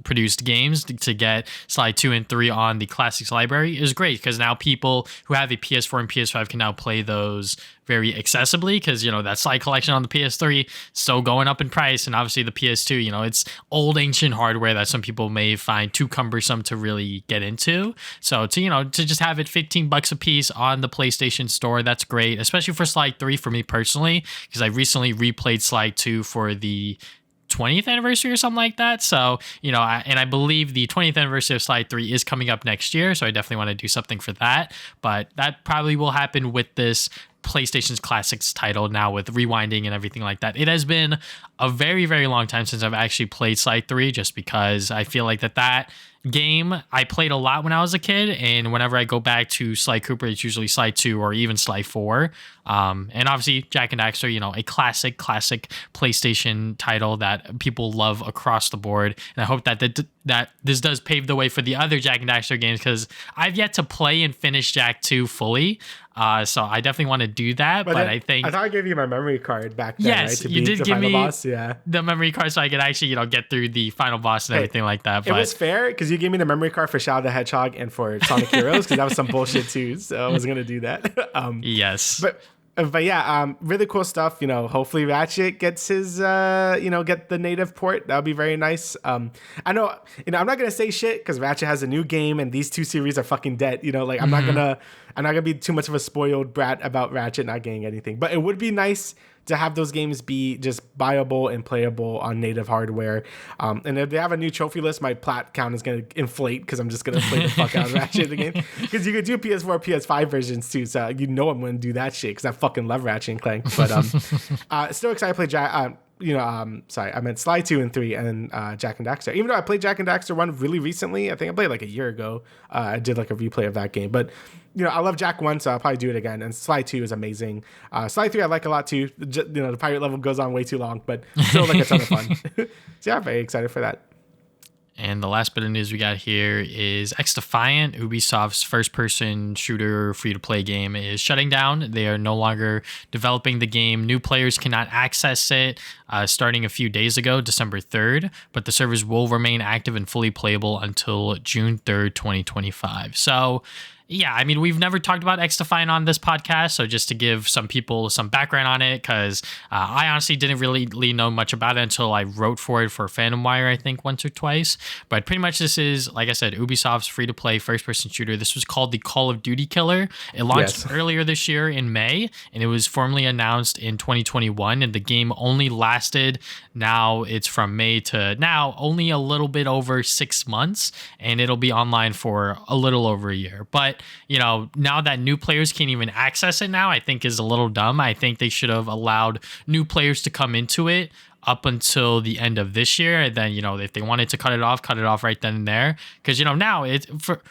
produced games to get Sly 2 and 3 on the Classics library is great. Because now people who have a PS4 and PS5 can now play those very accessibly, because that Sly collection on the PS3 still going up in price, and obviously the PS2, it's old ancient hardware that some people may find too cumbersome to really get into. So to just have it $15 a piece on the PlayStation Store, that's great, especially for Sly 3 for me personally, because I recently replayed Sly 2 for the 20th anniversary or something like that. So, I believe the 20th anniversary of Sly 3 is coming up next year. So I definitely want to do something for that. But that probably will happen with this PlayStation's Classics title now, with rewinding and everything like that. It has been a very, very long time since I've actually played Sly 3, just because I feel like that game I played a lot when I was a kid, and whenever I go back to Sly Cooper, it's usually Sly 2 or even Sly 4. And obviously Jak and Daxter, a classic PlayStation title that people love across the board. And I hope that this does pave the way for the other Jak and Daxter games, because I've yet to play and finish Jak 2 fully. So I definitely want to do that, but I think I thought I gave you my memory card back then. Yes, right, you did give me boss. Yeah, the memory card so I could actually get through the final boss and everything like that. But it was fair because you gave me the memory card for Shadow the Hedgehog and for Sonic Heroes, because that was some bullshit too. So I was gonna do that. Yes, but yeah, really cool stuff. Hopefully Ratchet gets his, get the native port. That would be very nice. I know, I'm not gonna say shit because Ratchet has a new game and these two series are fucking dead. I'm not gonna be too much of a spoiled brat about Ratchet not getting anything. But it would be nice to have those games be just buyable and playable on native hardware. And if they have a new trophy list, my plat count is going to inflate, because I'm just going to play the fuck out of Ratchet in the game. Because you could do PS4, PS5 versions too, so I'm going to do that shit, because I fucking love Ratchet and Clank. But still excited to play sorry, I meant Sly 2 and 3 and Jak and Daxter. Even though I played Jak and Daxter 1 really recently, I think I played like a year ago. I did like a replay of that game. But, I love Jak 1, so I'll probably do it again. And Sly 2 is amazing. Sly 3 I like a lot too. The pirate level goes on way too long, but still like a ton of fun. So yeah, I'm very excited for that. And the last bit of news we got here is XDefiant, Ubisoft's first-person shooter free-to-play game, is shutting down. They are no longer developing the game. New players cannot access it starting a few days ago, December 3rd, but the servers will remain active and fully playable until June 3rd, 2025. So yeah, we've never talked about XDefiant on this podcast, so just to give some people some background on it, because I honestly didn't really know much about it until I wrote for it for Fandom Wire, I think, once or twice. But pretty much this is, like I said, Ubisoft's free-to-play first-person shooter. This was called the Call of Duty Killer. It launched earlier this year in May, and it was formally announced in 2021, and the game only lasted, now it's from May to now, only a little bit over 6 months, and it'll be online for a little over a year. But now that new players can't even access it now, I think is a little dumb. I think they should have allowed new players to come into it up until the end of this year. And then, if they wanted to cut it off right then and there. Because, now it's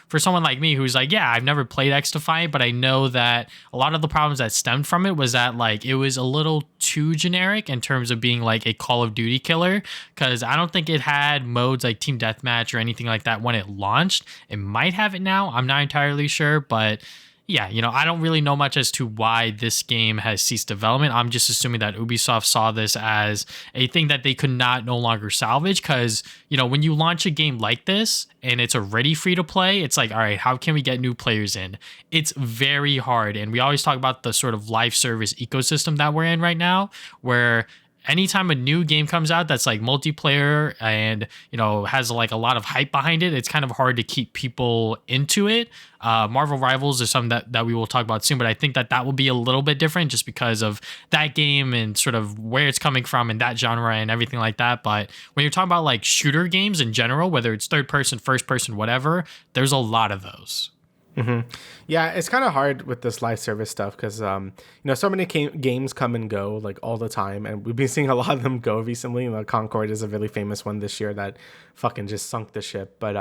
for someone like me who's like, yeah, I've never played XDefiant, but I know that a lot of the problems that stemmed from it was that like it was a little too generic in terms of being like a Call of Duty killer. Because I don't think it had modes like Team Deathmatch or anything like that when it launched. It might have it now. I'm not entirely sure, but yeah, I don't really know much as to why this game has ceased development. I'm just assuming that Ubisoft saw this as a thing that they could no longer salvage, because, when you launch a game like this and it's already free to play, it's like, all right, how can we get new players in? It's very hard. And we always talk about the sort of live service ecosystem that we're in right now, where anytime a new game comes out that's like multiplayer and, has like a lot of hype behind it, it's kind of hard to keep people into it. Marvel Rivals is something that we will talk about soon, but I think that will be a little bit different just because of that game and sort of where it's coming from and that genre and everything like that. But when you're talking about like shooter games in general, whether it's third person, first person, whatever, there's a lot of those. Mm-hmm. Yeah, it's kind of hard with this live service stuff because, so many games come and go like all the time. And we've been seeing a lot of them go recently. Concord is a really famous one this year that fucking just sunk the ship. But,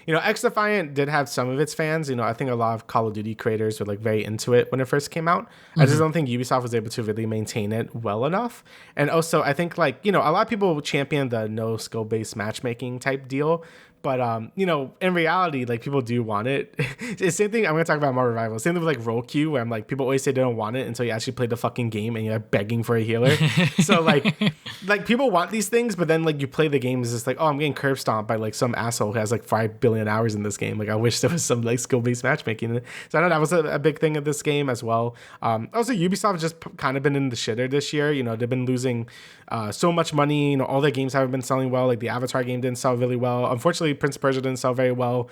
XDefiant did have some of its fans. I think a lot of Call of Duty creators were like very into it when it first came out. Mm-hmm. I just don't think Ubisoft was able to really maintain it well enough. And also, I think a lot of people champion the no skill based matchmaking type deal. But, in reality, like, people do want it. It's the same thing. I'm going to talk about Marvel Rivals. Same thing with, like, Roll Queue, where I'm like, people always say they don't want it until you actually play the fucking game and you're begging for a healer. So, like, people want these things, but then, like, you play the game, it's just like, oh, I'm getting curb stomped by, like, some asshole who has, like, 5 billion hours in this game. Like, I wish there was some, like, skill-based matchmaking. So, I know that was a big thing of this game as well. Also, Ubisoft has just kind of been in the shitter this year. They've been losing so much money. All their games haven't been selling well. Like, the Avatar game didn't sell really well. Unfortunately, Prince of Persia didn't sell very well.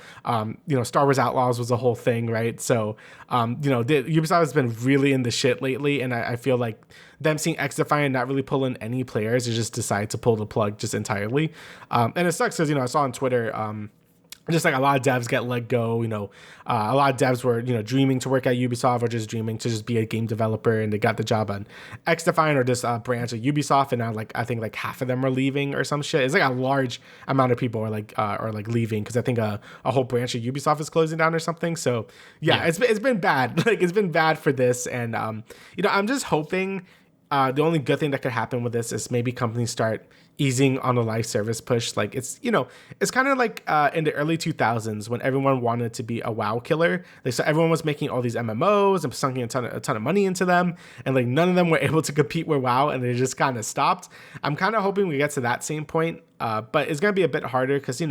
Star Wars Outlaws was a whole thing, right? So, Ubisoft has been really in the shit lately, and I feel like them seeing XDefiant not really pull in any players, they just decide to pull the plug just entirely. And it sucks because, I saw on Twitter, just like a lot of devs get let go, a lot of devs were, dreaming to work at Ubisoft or just dreaming to just be a game developer, and they got the job on XDefiant or this branch of Ubisoft, and now I think half of them are leaving or some shit. It's like a large amount of people are leaving because I think a whole branch of Ubisoft is closing down or something. So yeah. It's been bad. It's been bad for this, and I'm just hoping the only good thing that could happen with this is maybe companies start easing on the live service push. Like it's kind of like in the early 2000s when everyone wanted to be a WoW killer. So everyone was making all these MMOs and sunking a ton of money into them, and none of them were able to compete with WoW, and they just kind of stopped. I'm kind of hoping we get to that same point, but it's gonna be a bit harder because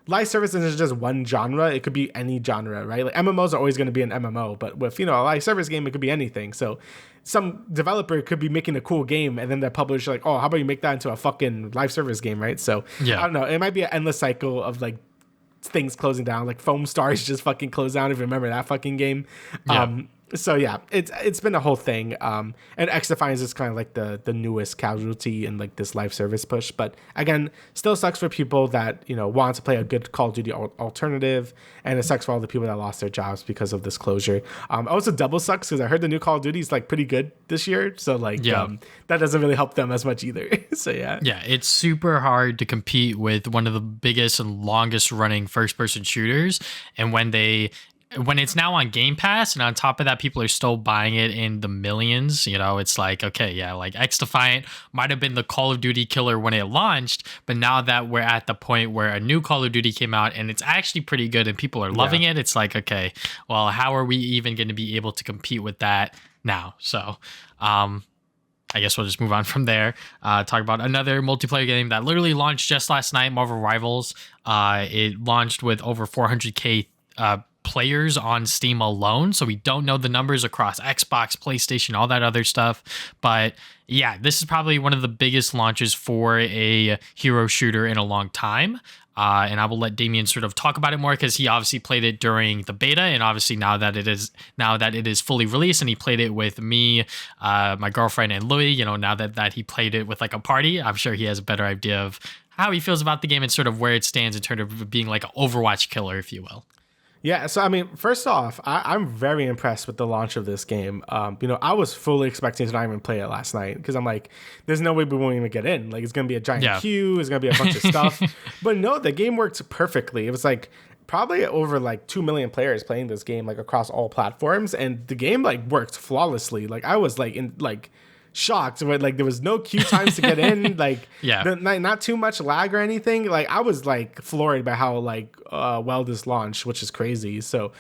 live service isn't just one genre. It could be any genre, right? Like MMOs are always going to be an MMO, but with, a live service game, it could be anything. So some developer could be making a cool game, and then the publisher like, oh, how about you make that into a fucking live service game, right? So yeah. I don't know. It might be an endless cycle of things closing down. Like Foam Stars just fucking closed down, if you remember that fucking game. Yeah. So yeah, it's been a whole thing. And XDefiant is kind of like the newest casualty in this live service push. But again, still sucks for people that want to play a good Call of Duty alternative, and it sucks for all the people that lost their jobs because of this closure. Also double sucks because I heard the new Call of Duty is pretty good this year. So that doesn't really help them as much either. So yeah. Yeah, it's super hard to compete with one of the biggest and longest running first person shooters, and when it's now on Game Pass, and on top of that, people are still buying it in the millions, it's like, okay, yeah, XDefiant might have been the Call of Duty killer when it launched, but now that we're at the point where a new Call of Duty came out and it's actually pretty good and people are loving it, it's like, okay, well, how are we even going to be able to compete with that now? So, I guess we'll just move on from there. Talk about another multiplayer game that literally launched just last night, Marvel Rivals. It launched with over 400K players on Steam alone, so we don't know the numbers across Xbox, PlayStation, all that other stuff, but yeah, this is probably one of the biggest launches for a hero shooter in a long time. And I will let Damian sort of talk about it more because he obviously played it during the beta, and obviously now that it is fully released, and he played it with me, my girlfriend, and Louis. Now that he played it with a party, I'm sure he has a better idea of how he feels about the game and sort of where it stands in terms of being an Overwatch killer, if you will. Yeah, so I mean, first off, I'm very impressed with the launch of this game. I was fully expecting to not even play it last night because I'm like, there's no way we won't even get in. It's going to be a giant queue, it's going to be a bunch of stuff. But no, the game worked perfectly. It was probably over 2 million players playing this game across all platforms, and the game worked flawlessly. I was shocked when there was no queue times to get in, not too much lag or anything. I was floored by how well this launched, which is crazy. So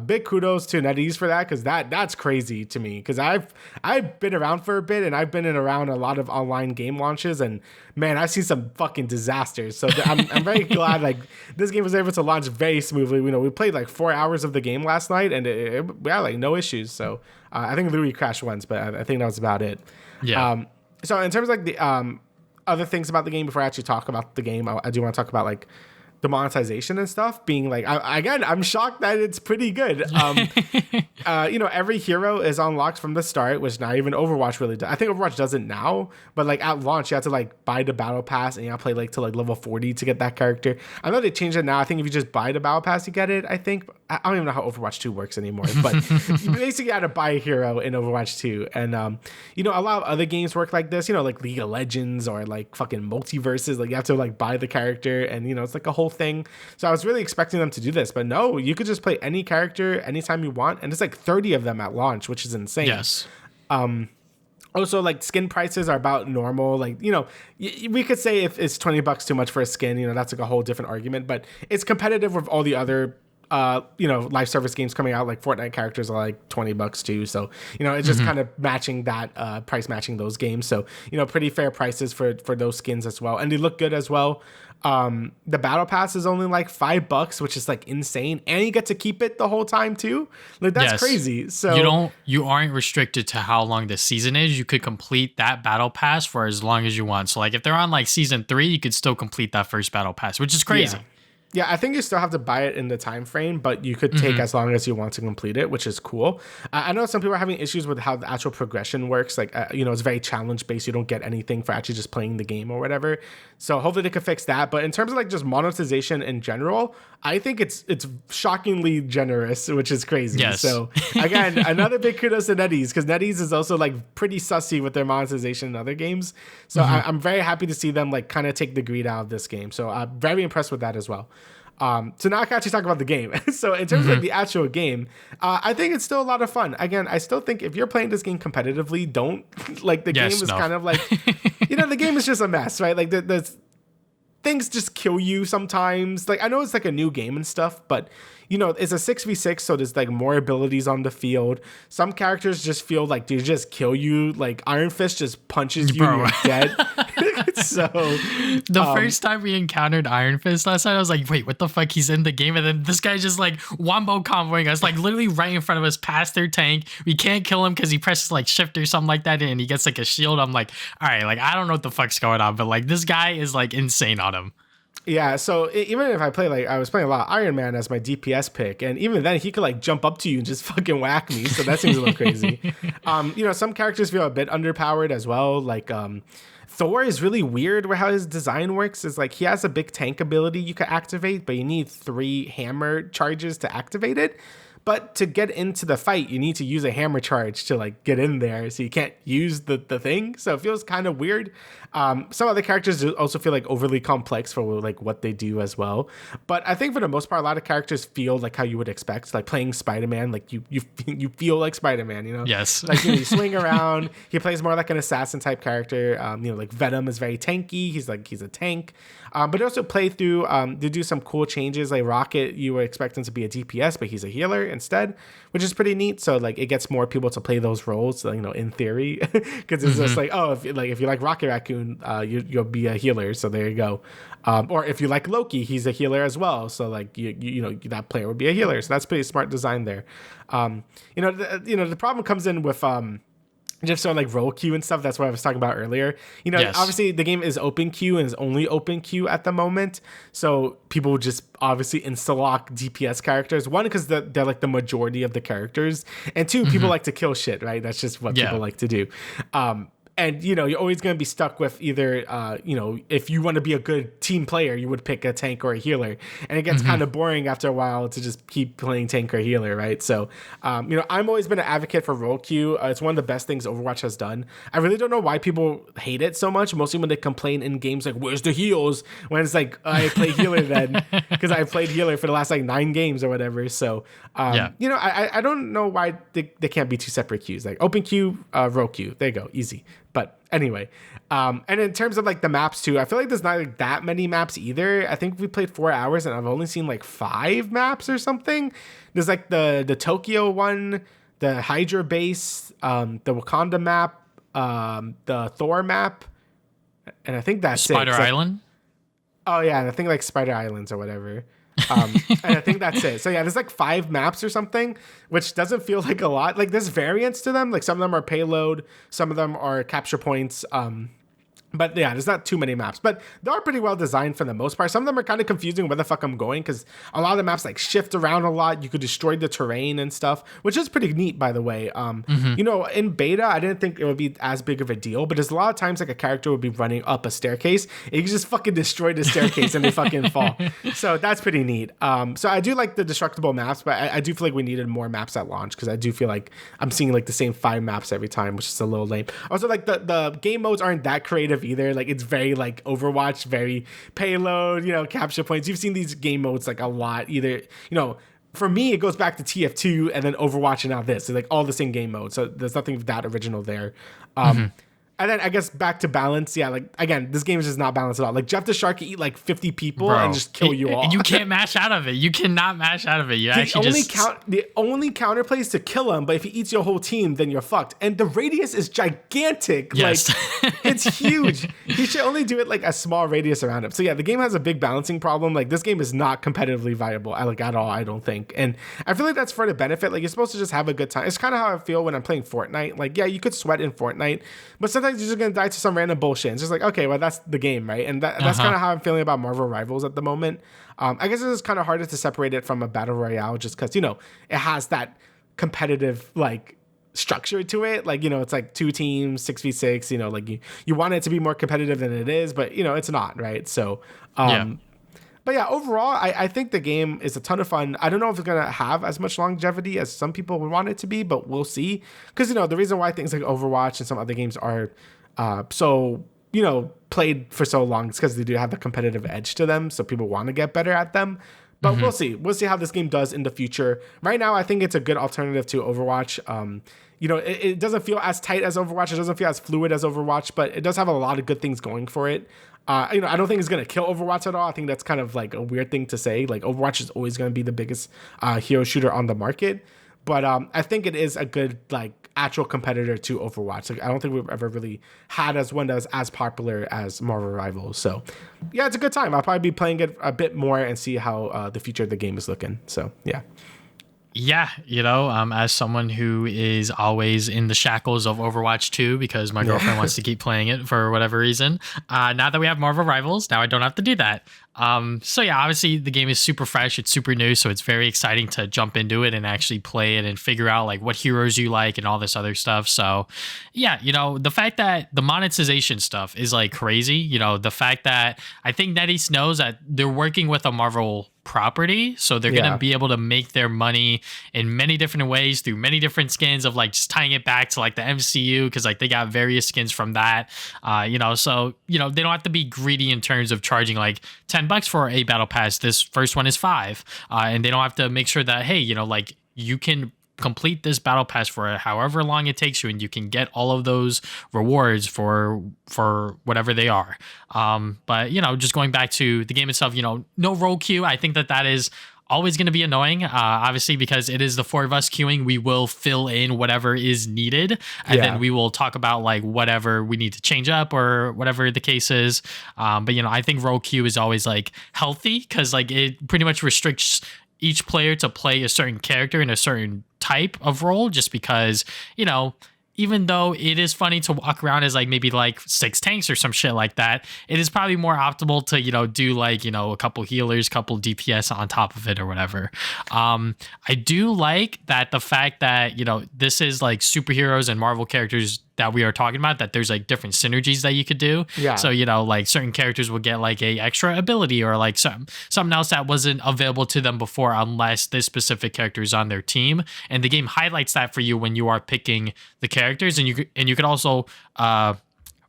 big kudos to NetEase for that, because that's crazy to me, because I've been around for a bit, and I've been around a lot of online game launches, and man, I've seen some fucking disasters. So I'm very glad this game was able to launch very smoothly. We played 4 hours of the game last night, and we had no issues. So I think Louis crashed once, but I think that was about it. Yeah. So in terms of like the other things about the game, before I actually talk about the game, I do want to talk about like the monetization and stuff being like, I'm shocked that it's pretty good. Every hero is unlocked from the start, which not even Overwatch really does. I think Overwatch does it now, but like at launch, you have to like buy the battle pass and you have to play like to like level 40 to get that character. I know they changed it now. I think if you just buy the battle pass, you get it. I think I don't even know how Overwatch 2 works anymore, but you basically had to buy a hero in Overwatch 2. And a lot of other games work like this. Like League of Legends or like fucking multiverses. Like you have to like buy the character, and it's like a whole thing. So I was really expecting them to do this, but no, you could just play any character anytime you want, and it's like 30 of them at launch, which is insane. Yes. Also, like skin prices are about normal. Like, we could say if it's $20 too much for a skin, that's like a whole different argument, but it's competitive with all the other live service games coming out. Like Fortnite characters are like $20 too. So, it's just kind of matching that, price matching those games. So, pretty fair prices for those skins as well. And they look good as well. The battle pass is only like $5, which is like insane. And you get to keep it the whole time too. Like that's crazy. So you aren't restricted to how long the season is. You could complete that battle pass for as long as you want. So like if they're on like season 3, you could still complete that first battle pass, which is crazy. Yeah, I think you still have to buy it in the time frame, but you could take as long as you want to complete it, which is cool. I know some people are having issues with how the actual progression works. Like, it's very challenge based. You don't get anything for actually just playing the game or whatever. So hopefully they can fix that. But in terms of like just monetization in general, I think it's shockingly generous, which is crazy. Yes. So again, another big kudos to NetEase, because NetEase is also like pretty sussy with their monetization in other games. So I'm very happy to see them like kind of take the greed out of this game. So I'm very impressed with that as well. So now I can actually talk about the game. So in terms of like the actual game, I think it's still a lot of fun. Again, I still think if you're playing this game competitively, don't like the game is kind of like, the game is just a mess, right? Like the things just kill you sometimes. Like I know it's like a new game and stuff, but it's a 6v6, so there's like more abilities on the field. Some characters just feel like they just kill you. Like Iron Fist just punches you and you're dead. So the first time we encountered Iron Fist last night, I was like, wait, what the fuck? He's in the game, and then this guy just like wombo comboing us, like literally right in front of us past their tank. We can't kill him because he presses like shift or something like that, and he gets like a shield. I'm like, all right, like I don't know what the fuck's going on, but like this guy is like insane on him. Yeah, so even if I play, like, I was playing a lot of Iron Man as my DPS pick, and even then, he could, like, jump up to you and just fucking whack me, so that seems a little crazy. Some characters feel a bit underpowered as well, like, Thor is really weird with how his design works. Is like, he has a big tank ability you can activate, but you need 3 hammer charges to activate it. But to get into the fight, you need to use a hammer charge to like get in there. So you can't use the thing. So it feels kind of weird. Some other characters also feel like overly complex for like what they do as well. But I think for the most part, a lot of characters feel like how you would expect. Like playing Spider-Man, like you feel like Spider-Man, Yes. Like you swing around. He plays more like an assassin type character. Like Venom is very tanky. He's a tank. But also play through, they do some cool changes. Like Rocket, you were expecting to be a DPS, but he's a healer instead, which is pretty neat. So like it gets more people to play those roles, in theory, because it's just like, oh, if you like Rocket Raccoon, you'll be a healer. So there you go. Or if you like Loki, he's a healer as well. So like you that player would be a healer. So that's pretty smart design there. The problem comes in with just so like role queue and stuff. That's what I was talking about earlier. Yes. Obviously the game is open queue and is only open queue at the moment. So people just obviously insta-lock DPS characters. One, because they're like the majority of the characters. And 2, people like to kill shit, right? That's just what people like to do. And, you're always going to be stuck with either, if you want to be a good team player, you would pick a tank or a healer. And it gets kind of boring after a while to just keep playing tank or healer, right? So, I've always been an advocate for role queue. It's one of the best things Overwatch has done. I really don't know why people hate it so much, mostly when they complain in games like, where's the heals? When it's like, I play healer then, because I played healer for the last like 9 games or whatever. So, I don't know why they can't be 2 separate queues. Like open queue, role queue. There you go. Easy. But anyway, and in terms of like the maps too, I feel like there's not like that many maps either. I think we played 4 hours and I've only seen like 5 maps or something. There's like the Tokyo one, the Hydra base, the Wakanda map, the Thor map, and I think that's Spider Island. Oh yeah, and I think like Spider Islands or whatever. And I think that's it. So yeah, there's like 5 maps or something, which doesn't feel like a lot. Like there's variants to them. Like some of them are payload, some of them are capture points. But yeah, there's not too many maps, but they are pretty well designed for the most part. Some of them are kind of confusing where the fuck I'm going, because a lot of the maps like shift around a lot. You could destroy the terrain and stuff, which is pretty neat, by the way. You know, in beta, I didn't think it would be as big of a deal, but there's a lot of times like a character would be running up a staircase and you can just fucking destroy the staircase and they fucking fall. So that's pretty neat. So I do like the destructible maps, but I do feel like we needed more maps at launch, because I do feel like I'm seeing like the same 5 maps every time, which is a little lame. Also, like the game modes aren't that creative either. Like it's very like Overwatch, very payload, you know, capture points. You've seen these game modes like a lot. Either, you know, for me it goes back to TF2 and then Overwatch and now this. It's like all the same game mode. So there's nothing that original there. And then I guess back to balance. Yeah, like again, this game is just not balanced at all. Like Jeff the Shark can eat like 50 people and just kill you all. And you can't mash out of it. You cannot mash out of it. You actually the only counterplay is to kill him, but if he eats your whole team, then you're fucked. And the radius is gigantic. Yes. Like it's huge. He should only do it like a small radius around him. So yeah, the game has a big balancing problem. Like this game is not competitively viable at all, I don't think. And I feel like that's for the benefit. Like you're supposed to just have a good time. It's kind of how I feel when I'm playing Fortnite. Like yeah, you could sweat in Fortnite, but sometimes you're just gonna die to some random bullshit. It's just like, okay, well that's the game, right? And that's kind of how I'm feeling about Marvel Rivals at the moment. I guess it's kind of harder to separate it from a battle royale, just because, you know, it has that competitive like structure to it. Like, you know, it's like 2 teams, 6v6. You know, like you want it to be more competitive than it is, but you know, it's not, right? So But yeah, overall, I think the game is a ton of fun. I don't know if it's going to have as much longevity as some people would want it to be, but we'll see. Because, you know, the reason why things like Overwatch and some other games are so, you know, played for so long is because they do have the competitive edge to them. So people want to get better at them. But we'll see. We'll see how this game does in the future. Right now, I think it's a good alternative to Overwatch. You know, it doesn't feel as tight as Overwatch. It doesn't feel as fluid as Overwatch, but it does have a lot of good things going for it. You know, I don't think it's going to kill Overwatch at all. I think that's kind of like a weird thing to say. Like Overwatch is always going to be the biggest hero shooter on the market. But I think it is a good, like, actual competitor to Overwatch. Like, I don't think we've ever really had one that was as popular as Marvel Rivals. So, yeah, it's a good time. I'll probably be playing it a bit more and see how the future of the game is looking. So, yeah. Yeah, you know, as someone who is always in the shackles of Overwatch 2 because my girlfriend wants to keep playing it for whatever reason. Now that we have Marvel Rivals, now I don't have to do that. So yeah, obviously the game is super fresh. It's super new. So it's very exciting to jump into it and actually play it and figure out like what heroes you like and all this other stuff. So yeah, you know, the fact that the monetization stuff is like crazy, you know, the fact that I think NetEase knows that they're working with a Marvel property, so they're gonna be able to make their money in many different ways through many different skins of like just tying it back to like the MCU, because like they got various skins from that, you know, so you know they don't have to be greedy in terms of charging like $10 for a battle pass. This first one is $5, and they don't have to make sure that, hey, you know, like you can complete this battle pass for however long it takes you and you can get all of those rewards for whatever they are. But you know, just going back to the game itself, you know, no role queue. I think that is always going to be annoying, obviously, because it is the 4 of us queuing. We will fill in whatever is needed, and then we will talk about like whatever we need to change up or whatever the case is. But you know, I think role queue is always like healthy, because like it pretty much restricts each player to play a certain character in a certain type of role, just because, you know, even though it is funny to walk around as like maybe like 6 tanks or some shit like that, it is probably more optimal to, you know, do like, you know, a couple healers, couple DPS on top of it or whatever. I do like that the fact that, you know, this is like superheroes and Marvel characters that we are talking about, that there's like different synergies that you could do. Yeah. So, you know, like certain characters will get like a extra ability or like something else that wasn't available to them before, unless this specific character is on their team. And the game highlights that for you when you are picking the characters. And you could also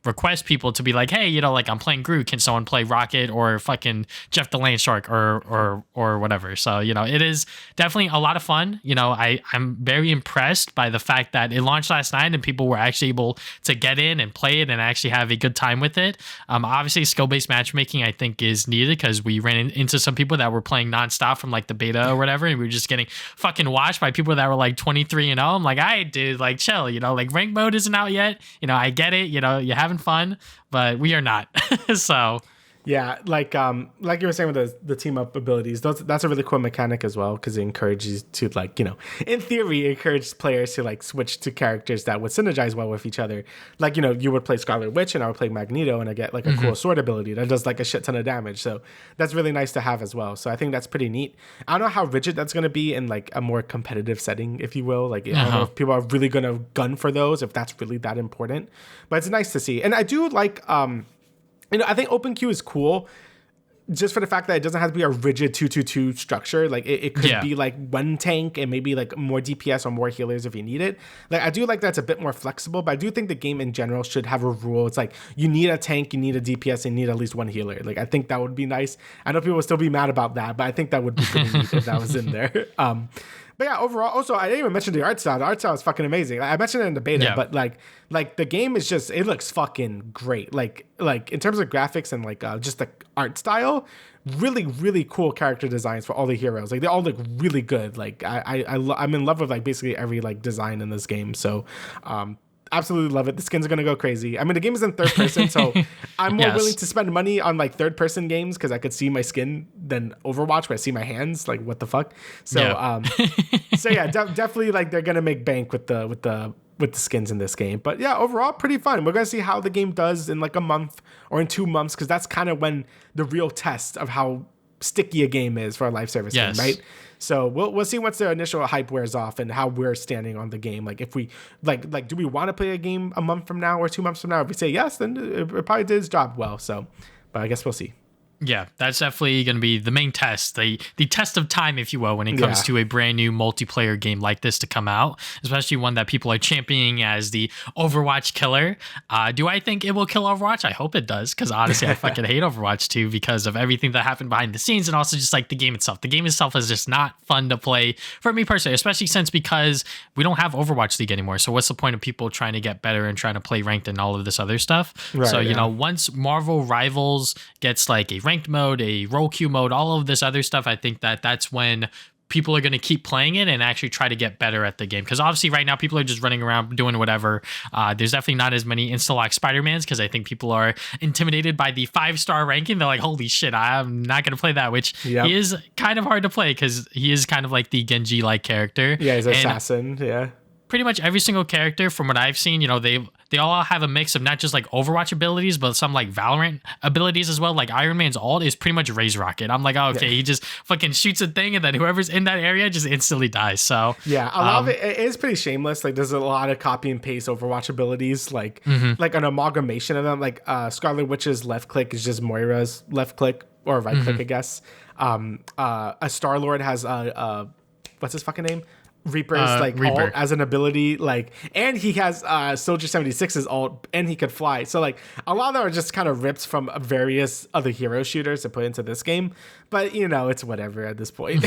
request people to be like, hey, you know, like I'm playing Groot, can someone play Rocket or fucking Jeff the Land Shark or whatever. So, you know, it is definitely a lot of fun. You know, I'm very impressed by the fact that it launched last night and people were actually able to get in and play it and actually have a good time with it. Obviously skill-based matchmaking I think is needed, because we ran into some people that were playing nonstop from like the beta or whatever, and we were just getting fucking watched by people that were like 23-0. I'm like, all right, dude, like chill, you know, like rank mode isn't out yet. You know, I get it, you know, you haven't fun, but we are not. So Yeah, like you were saying with the team up abilities, that's a really cool mechanic as well, because it encourages you to, like, in theory, it encourages players to like switch to characters that would synergize well with each other. Like, you would play Scarlet Witch and I would play Magneto, and I get like a cool sword ability that does like a shit ton of damage. So that's really nice to have as well. So I think that's pretty neat. I don't know how rigid that's going to be in like a more competitive setting, if you will. Like, I don't know if people are really going to gun for those, if that's really that important. But it's nice to see. And I do like, I think open queue is cool just for the fact that it doesn't have to be a rigid 2-2-2 structure. Like it could be like one tank and maybe like more DPS or more healers if you need it. Like I do like that's a bit more flexible, but I do think the game in general should have a rule. It's like you need a tank, you need a DPS, and you need at least one healer. Like I think that would be nice. I know people will still be mad about that, but I think that would be pretty neat if that was in there. But yeah, overall, also, I didn't even mention the art style. The art style is fucking amazing. I mentioned it in the beta, but like the game is just, it looks fucking great. Like in terms of graphics and like just the art style, really, really cool character designs for all the heroes. Like they all look really good. Like I'm in love with like basically every like design in this game. So, absolutely love it. The skins are gonna go crazy. I mean, the game is in third person, so I'm more willing to spend money on like third person games because I could see my skin than Overwatch where I see my hands. Like what the fuck? So definitely like they're gonna make bank with the skins in this game. But yeah, overall pretty fun. We're gonna see how the game does in like a month or in 2 months, because that's kind of when the real test of how sticky a game is for a live service game, right? So we'll see once the initial hype wears off and how we're standing on the game. Like if we like do we want to play a game a month from now or 2 months from now? If we say yes, then it probably did its job well. So, but I guess we'll see. Yeah, that's definitely going to be the main test, the test of time, if you will, when it comes to a brand new multiplayer game like this to come out, especially one that people are championing as the Overwatch killer. Do I think it will kill Overwatch? I hope it does, because honestly, I fucking hate Overwatch 2 because of everything that happened behind the scenes, and also just like the game itself. The game itself is just not fun to play for me personally, especially because we don't have Overwatch League anymore. So what's the point of people trying to get better and trying to play ranked and all of this other stuff? Right, so, once Marvel Rivals gets like a ranked mode, a role queue mode, all of this other stuff, I think that's when people are going to keep playing it and actually try to get better at the game. Because obviously right now people are just running around doing whatever. There's definitely not as many insta-lock Spider-Mans because I think people are intimidated by the 5-star ranking. They're like, holy shit, I'm not going to play that, which he is kind of hard to play because he is kind of like the Genji-like character. Yeah, he's an assassin, yeah. Pretty much every single character from what I've seen, they all have a mix of not just like Overwatch abilities, but some like Valorant abilities as well. Like Iron Man's ult is pretty much Raise Rocket. I'm like, oh, okay, he just fucking shoots a thing and then whoever's in that area just instantly dies. So yeah, a lot of it is pretty shameless. Like there's a lot of copy and paste Overwatch abilities, like an amalgamation of them. Like Scarlet Witch's left click is just Moira's left click or right click, I guess. A Star-Lord has what's his fucking name? Reaper's Reaper. Ult as an ability, and he has Soldier 76's ult, and he could fly. So a lot of them are just kind of ripped from various other hero shooters to put into this game. But it's whatever at this point.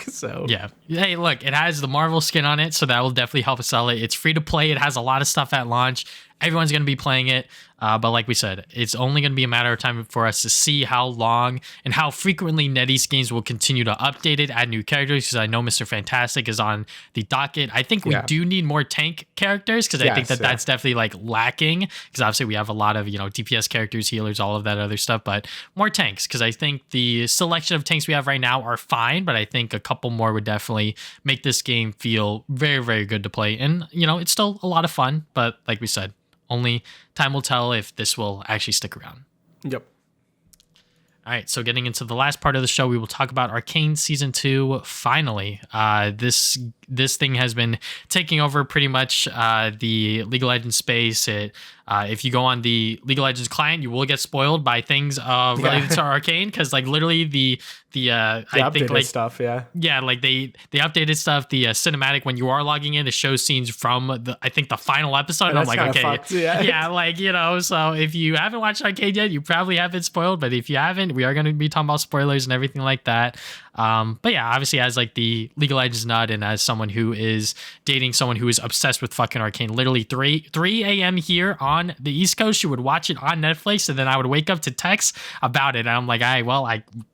So yeah, hey, look, it has the Marvel skin on it, so that will definitely help us sell it. It's free to play. It has a lot of stuff at launch. Everyone's going to be playing it. But like we said, it's only going to be a matter of time for us to see how long and how frequently NetEase games will continue to update it, add new characters, because I know Mr. Fantastic is on the docket. I think we do need more tank characters, because I think that's definitely lacking, because obviously we have a lot of, DPS characters, healers, all of that other stuff, but more tanks, because I think the selection of tanks we have right now are fine, but I think a couple more would definitely make this game feel very, very good to play. And, it's still a lot of fun, but like we said, only time will tell if this will actually stick around. Yep. All right, so getting into the last part of the show, we will talk about Arcane Season 2, finally. This thing has been taking over pretty much the League of Legends space. If you go on the League of Legends client, you will get spoiled by things related to Arcane, because literally the I think stuff, they updated stuff. The cinematic, when you are logging in, it shows scenes from the final episode. And I'm like, okay, fucked, so if you haven't watched Arcane yet, you probably have been spoiled. But if you haven't, we are going to be talking about spoilers and everything like that. But yeah, obviously as the League of Legends nut, and as someone who is dating someone who is obsessed with fucking Arcane, literally 3 a.m. here on the East Coast, she would watch it on Netflix, and then I would wake up to text about it, and I'm like,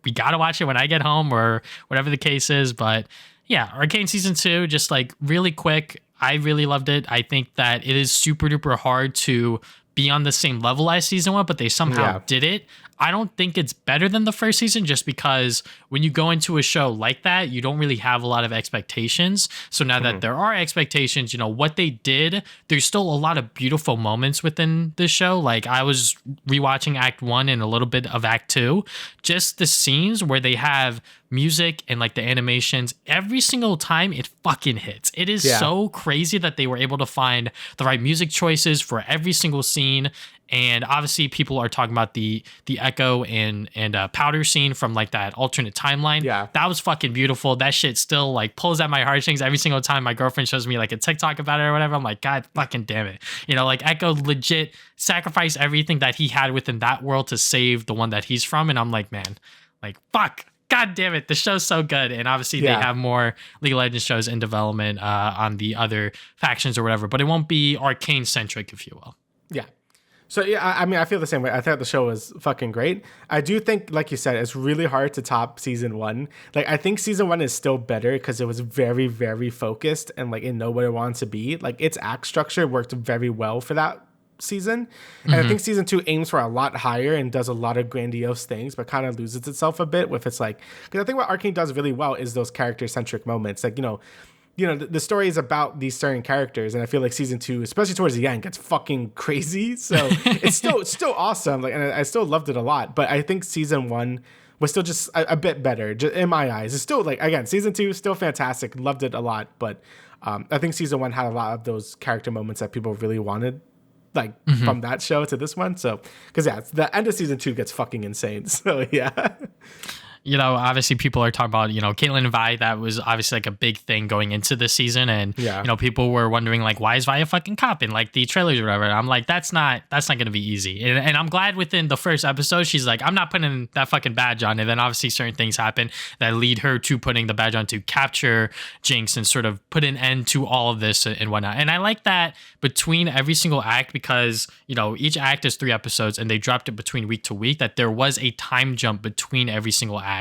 we gotta watch it when I get home, or whatever the case is. But yeah, Arcane Season 2, just really quick, I really loved it. I think that it is super duper hard to be on the same level as season 1, but they somehow did it. I don't think it's better than the first season, just because when you go into a show like that, you don't really have a lot of expectations. So now that there are expectations, you know, what they did, there's still a lot of beautiful moments within the show. Like, I was rewatching Act 1 and a little bit of Act 2. Just the scenes where they have music and like the animations, every single time it fucking hits. It is so crazy that they were able to find the right music choices for every single scene. And obviously people are talking about the Echo and Powder scene from like that alternate timeline. Yeah. That was fucking beautiful. That shit still like pulls at my heartstrings every single time my girlfriend shows me like a TikTok about it or whatever. I'm like, God fucking damn it. You know, like Echo legit sacrificed everything that he had within that world to save the one that he's from. And I'm like, man, like, fuck. God damn it, the show's so good. And obviously they have more League of Legends shows in development on the other factions or whatever, but it won't be Arcane centric, if you will. Yeah. So yeah, I mean, I feel the same way. I thought the show was fucking great. I do think, like you said, it's really hard to top season 1. Like, I think season 1 is still better because it was very, very focused and like it know what it wants to be. Like, its act structure worked very well for that season. And I think season 2 aims for a lot higher and does a lot of grandiose things, but kind of loses itself a bit with its like, because I think what Arcane does really well is those character centric moments. Like, you know, the story is about these certain characters, and I feel like season 2, especially towards the end, gets fucking crazy. So it's still awesome. Like, and I still loved it a lot. But I think season 1 was still just a bit better, just in my eyes. It's still like, again, season 2 is still fantastic. Loved it a lot, but I think season 1 had a lot of those character moments that people really wanted, like from that show to this one. So, because the end of season 2 gets fucking insane. So yeah. You know, obviously people are talking about, you know, Caitlyn and Vi. That was obviously like a big thing going into this season. And, you know, people were wondering like, why is Vi a fucking cop in like the trailers or whatever? And I'm like, that's not going to be easy. And I'm glad within the first episode, she's like, I'm not putting that fucking badge on. And then obviously certain things happen that lead her to putting the badge on to capture Jinx and sort of put an end to all of this and whatnot. And I like that between every single act, because, you know, each act is 3 episodes and they dropped it between week to week, that there was a time jump between every single act.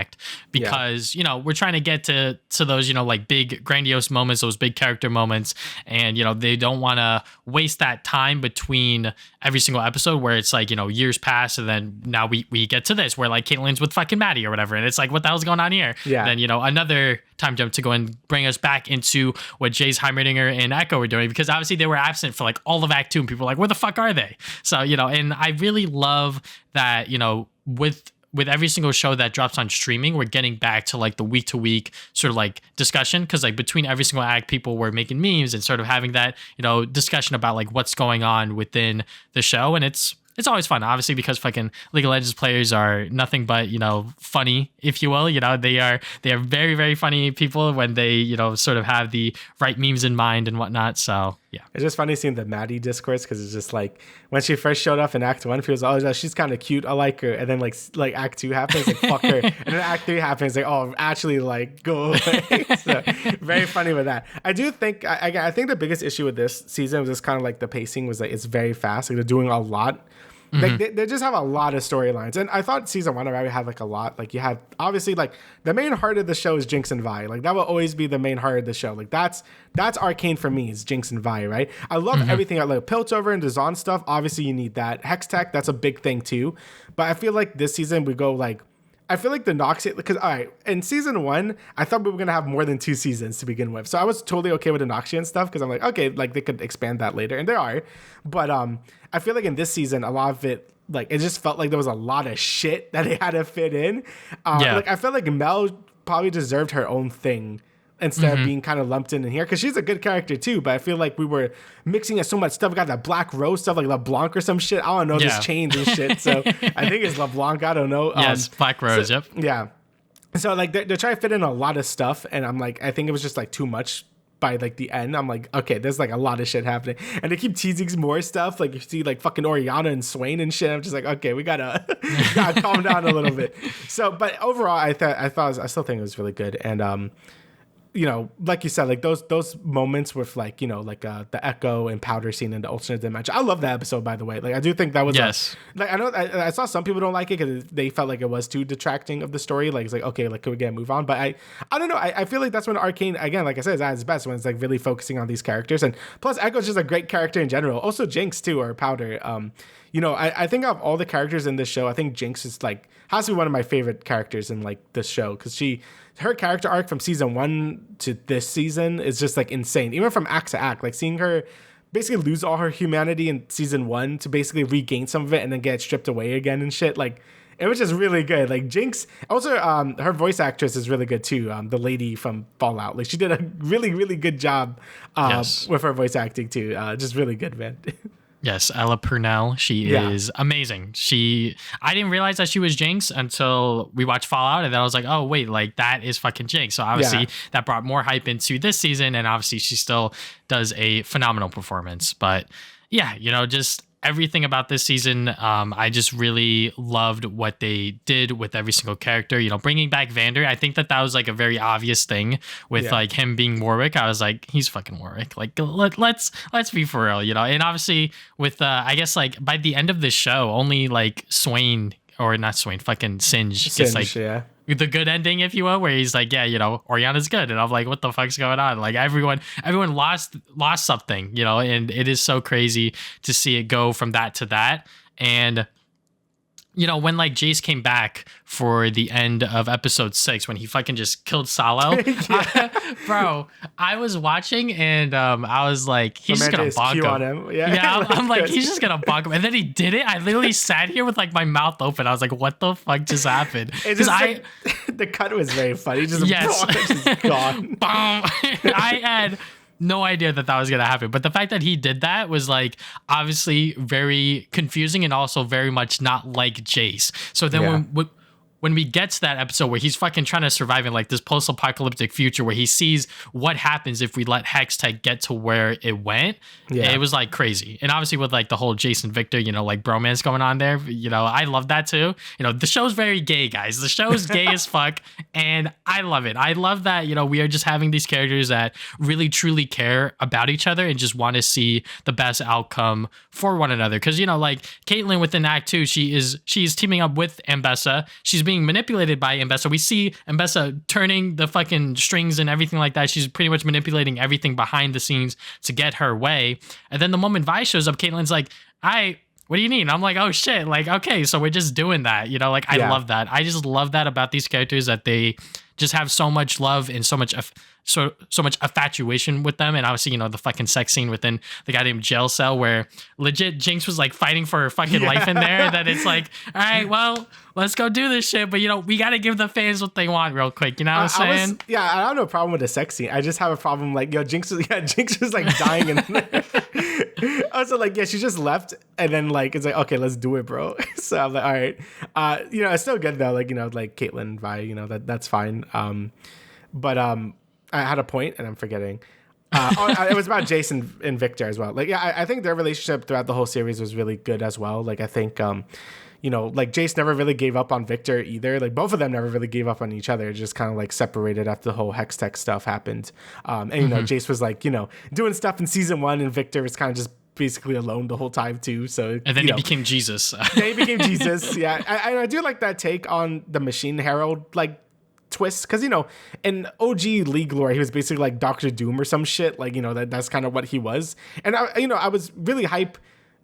Because you know, we're trying to get to those, you know, like big grandiose moments, those big character moments, and you know, they don't want to waste that time between every single episode where it's like, you know, years pass and then now we get to this where like Caitlyn's with fucking Maddie or whatever, and it's like, what the hell's going on here? Then, you know, another time jump to go and bring us back into what Jay's Heimerdinger and Echo were doing, because obviously they were absent for like all of Act 2 and people were like, where the fuck are they? So, you know, and I really love that, you know, with every single show that drops on streaming, we're getting back to like the week to week sort of like discussion, because like between every single act, people were making memes and sort of having that, you know, discussion about like what's going on within the show. And it's always fun, obviously, because fucking League of Legends players are nothing but, you know, funny, if you will. You know, they are very, very funny people when they, you know, sort of have the right memes in mind and whatnot. So yeah, it's just funny seeing the Maddie discourse, because it's just like when she first showed up in Act 1, she was always like, she's kind of cute, I like her, and then like Act 2 happens, like fuck her, and then Act 3 happens, like, oh, actually, like, go away. So very funny with that. I do think I think the biggest issue with this season was just kind of like the pacing was like, it's very fast, like they're doing a lot. Like they just have a lot of storylines, and I thought season 1 already had like a lot. Like, you had obviously like the main heart of the show is Jinx and Vi. Like, that will always be the main heart of the show. Like, that's Arcane for me, is Jinx and Vi, right? I love everything. I like Piltover and Dazan stuff. Obviously, you need that. Hex Tech, that's a big thing too. But I feel like this season we go like, I feel like the Noxian, because all right, in season 1, I thought we were gonna have more than 2 seasons to begin with, so I was totally okay with the Noxian stuff, because I'm like, okay, like they could expand that later, and they are. But I feel like in this season, a lot of it, like, it just felt like there was a lot of shit that they had to fit in. Like, I felt like Mel probably deserved her own thing instead of being kind of lumped in here, because she's a good character too, but I feel like we were mixing in so much stuff. We got that Black Rose stuff, like LeBlanc or some shit. I don't know, just chains and shit. So I think it's LeBlanc. I don't know. Yes, Black Rose. Yep. Yeah. So like they're trying to fit in a lot of stuff, and I'm like, I think it was just like too much by like the end. I'm like, okay, there's like a lot of shit happening, and they keep teasing more stuff. Like, you see like fucking Oriana and Swain and shit. I'm just like, okay, we gotta calm down a little bit. So, but overall, I still think it was really good, and you know, like you said, like those moments with like, you know, like the Echo and Powder scene in the alternate dimension. I love that episode, by the way. Like I do think that was like I know I saw some people don't like it because they felt like it was too detracting of the story. Like it's like, okay, like could we get a move on? But I don't know. I feel like that's when Arcane, again, like I said, is at its best when it's like really focusing on these characters. And plus Echo's just a great character in general. Also Jinx too, or Powder. You know, I think of all the characters in this show, I think Jinx is like has to be one of my favorite characters in like this show because her character arc from season 1 to this season is just like insane. Even from act to act, like seeing her basically lose all her humanity in season 1 to basically regain some of it and then get stripped away again and shit. Like it was just really good. Like Jinx, also her voice actress is really good too. The lady from Fallout, like she did a really, really good job with her voice acting too. Just really good, man. Yes, Ella Purnell. She is amazing. I didn't realize that she was Jinx until we watched Fallout, and then I was like, oh wait, like that is fucking Jinx. So obviously that brought more hype into this season, and obviously she still does a phenomenal performance. But yeah, you know, just everything about this season, I just really loved what they did with every single character. You know, bringing back Vander, I think that was like a very obvious thing with like him being Warwick. I was like, he's fucking Warwick. Like let's be for real, you know. And obviously with I guess like by the end of the show, only like Swain, or not Swain, fucking Singe gets like the good ending, if you will, where he's like, yeah, you know, Oriana's good. And I'm like, what the fuck's going on? Like everyone lost something, you know, and it is so crazy to see it go from that to that. And you know, when like Jace came back for the end of episode 6, when he fucking just killed Salo, bro, I was watching and I was like, he's just gonna bonk him. On him. Yeah, I'm like, he's just gonna bonk him. And then he did it. I literally sat here with like my mouth open. I was like, what the fuck just happened? Because the cut was very funny. Just gone. I had no idea that was going to happen. But the fact that he did that was like obviously very confusing and also very much not like Jace. So then when we get to that episode where he's fucking trying to survive in like this post-apocalyptic future where he sees what happens if we let Hextech get to where it went, it was like crazy. And obviously with like the whole Jason Victor, you know, like bromance going on there, you know, I love that too. You know, the show's very gay, guys. The show is gay as fuck, and I love it. I love that, you know, we are just having these characters that really truly care about each other and just want to see the best outcome for one another. Because, you know, like Caitlyn within Act 2, she is teaming up with Ambessa. She's being manipulated by Ambessa. We see Ambessa turning the fucking strings and everything like that. She's pretty much manipulating everything behind the scenes to get her way. And then the moment Vi shows up, Caitlyn's like, what do you need? And I'm like, oh shit. Like, okay, so we're just doing that. You know, like I love that. I just love that about these characters, that they just have so much love and so much infatuation with them. And obviously, you know, the fucking sex scene within the goddamn jail cell where legit Jinx was like fighting for her fucking life in there. That it's like, all right, well, let's go do this shit. But, you know, we got to give the fans what they want real quick. You know what I'm saying? I don't have no problem with the sex scene. I just have a problem like, yo, Jinx was like dying in there. Also, like, she just left. And then like, it's like, okay, let's do it, bro. So I'm like, all right. You know, it's still good though. Like, you know, like Caitlyn, Vi, you know, that's fine. But I had a point and I'm forgetting. It was about Jason and Victor as well. Like, I think their relationship throughout the whole series was really good as well. Like, I think, you know, like Jace never really gave up on Victor either. Like, both of them never really gave up on each other. Just kind of like separated after the whole Hextech stuff happened. And, you know, Jace was like, you know, doing stuff in season 1 and Victor was kind of just basically alone the whole time too. So and then he became Jesus. He became Jesus. Yeah. I do like that take on the Machine Herald, like, twist, because, you know, in OG League lore he was basically like Doctor Doom or some shit, like, you know, that's kind of what he was. And I was really hyped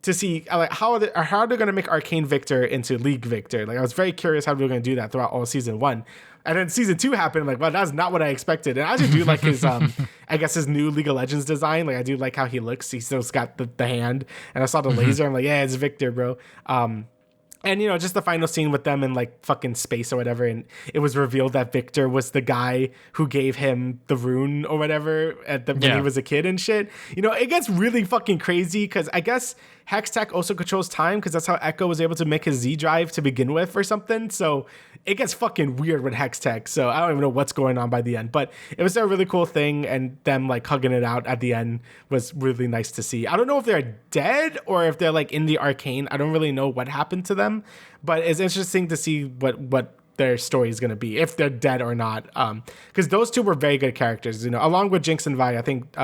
to see like how they're going to make Arcane Victor into League Victor. Like, I was very curious how they were going to do that throughout all season 1. And then season 2 happened. I'm like, well, that's not what I expected. And I actually do like his I guess his new League of Legends design. Like, I do like how he looks. He still's got the hand, and I saw the laser. I'm like, yeah, it's Victor, bro. And, you know, just the final scene with them in, like, fucking space or whatever. And it was revealed that Victor was the guy who gave him the rune or whatever when he was a kid and shit. You know, it gets really fucking crazy because I guess Hextech also controls time because that's how Echo was able to make his Z drive to begin with or something. So it gets fucking weird with Hextech. So I don't even know what's going on by the end. But it was a really cool thing. And them, like, hugging it out at the end was really nice to see. I don't know if they're dead or if they're, like, in the Arcane. I don't really know what happened to them. But it's interesting to see what their story is going to be, if they're dead or not. Because those two were very good characters, along with Jinx and Vi. I think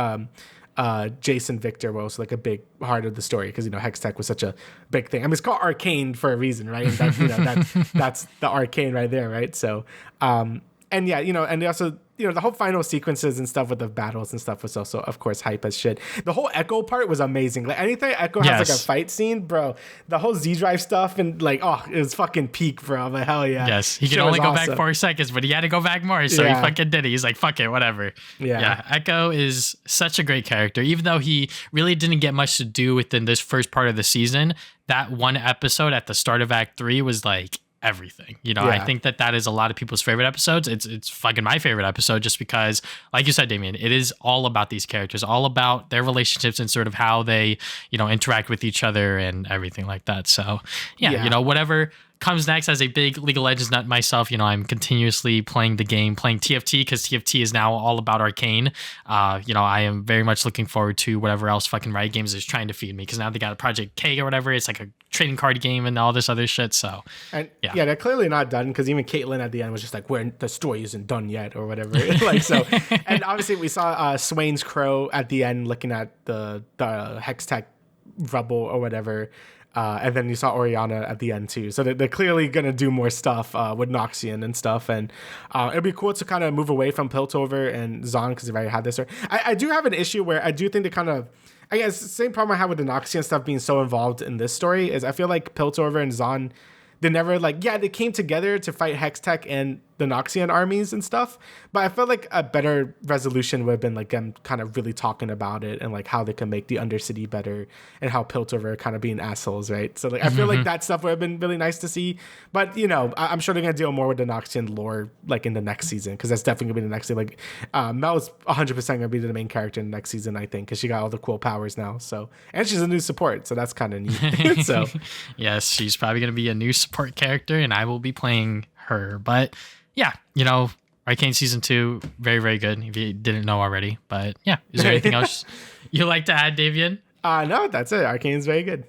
Jason Victor was also like a big part of the story because Hextech was such a big thing. I mean, it's called Arcane for a reason, right? And that's the Arcane right there, right? So, and yeah, and they also, the whole final sequences and stuff with the battles and stuff was also, of course, hype as shit. The whole Echo part was amazing. Like anything Echo has like a fight scene, bro. The whole Z Drive stuff and like, it was fucking peak, bro. I'm like, hell yeah. Yes, he could only go back 4 seconds, but he had to go back more, so he fucking did it. He's like, fuck it, whatever. Yeah, Echo is such a great character, even though he really didn't get much to do within this first part of the season. That one episode at the start of Act 3 was like everything. I think that is a lot of people's favorite episodes. It's fucking my favorite episode just because, like you said, Damian, it is all about these characters, all about their relationships and sort of how they, interact with each other and everything like that. So whatever comes next. As a big League of Legends nut myself, I'm continuously playing the game, playing TFT because TFT is now all about Arcane. I am very much looking forward to whatever else fucking Riot Games is trying to feed me because now they got a Project K or whatever. It's like a trading card game and all this other shit. So they're clearly not done because even Caitlyn at the end was just like, the story isn't done yet or whatever. Like so, and obviously we saw Swain's Crow at the end looking at the Hextech rubble or whatever. And then you saw Oriana at the end too. So they're clearly going to do more stuff with Noxian and stuff. And it'd be cool to kind of move away from Piltover and Zon because they've already had this. I do have an issue where I do think they kind of, I guess, same problem I have with the Noxian stuff being so involved in this story is I feel like Piltover and Zon, they never they came together to fight Hextech and the Noxian armies and stuff. But I feel like a better resolution would have been like them kind of really talking about it and like how they can make the Undercity better and how Piltover kind of being assholes, right? So like I feel like that stuff would have been really nice to see. But I'm sure they're gonna deal more with the Noxian lore like in the next season because that's definitely gonna be the next season. Like Mel's 100% gonna be the main character in the next season, I think, because she got all the cool powers now. So and she's a new support, so that's kind of neat. So yes, she's probably gonna be a new support character, and I will be playing her. But yeah, Arcane Season 2, very, very good, if you didn't know already. But yeah, is there anything else you'd like to add, Damian? No, that's it. Arcane's very good.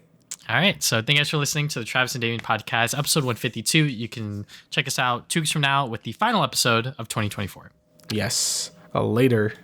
All right, so thank you guys for listening to the Travis and Damian podcast, episode 152. You can check us out 2 weeks from now with the final episode of 2024. Yes, later.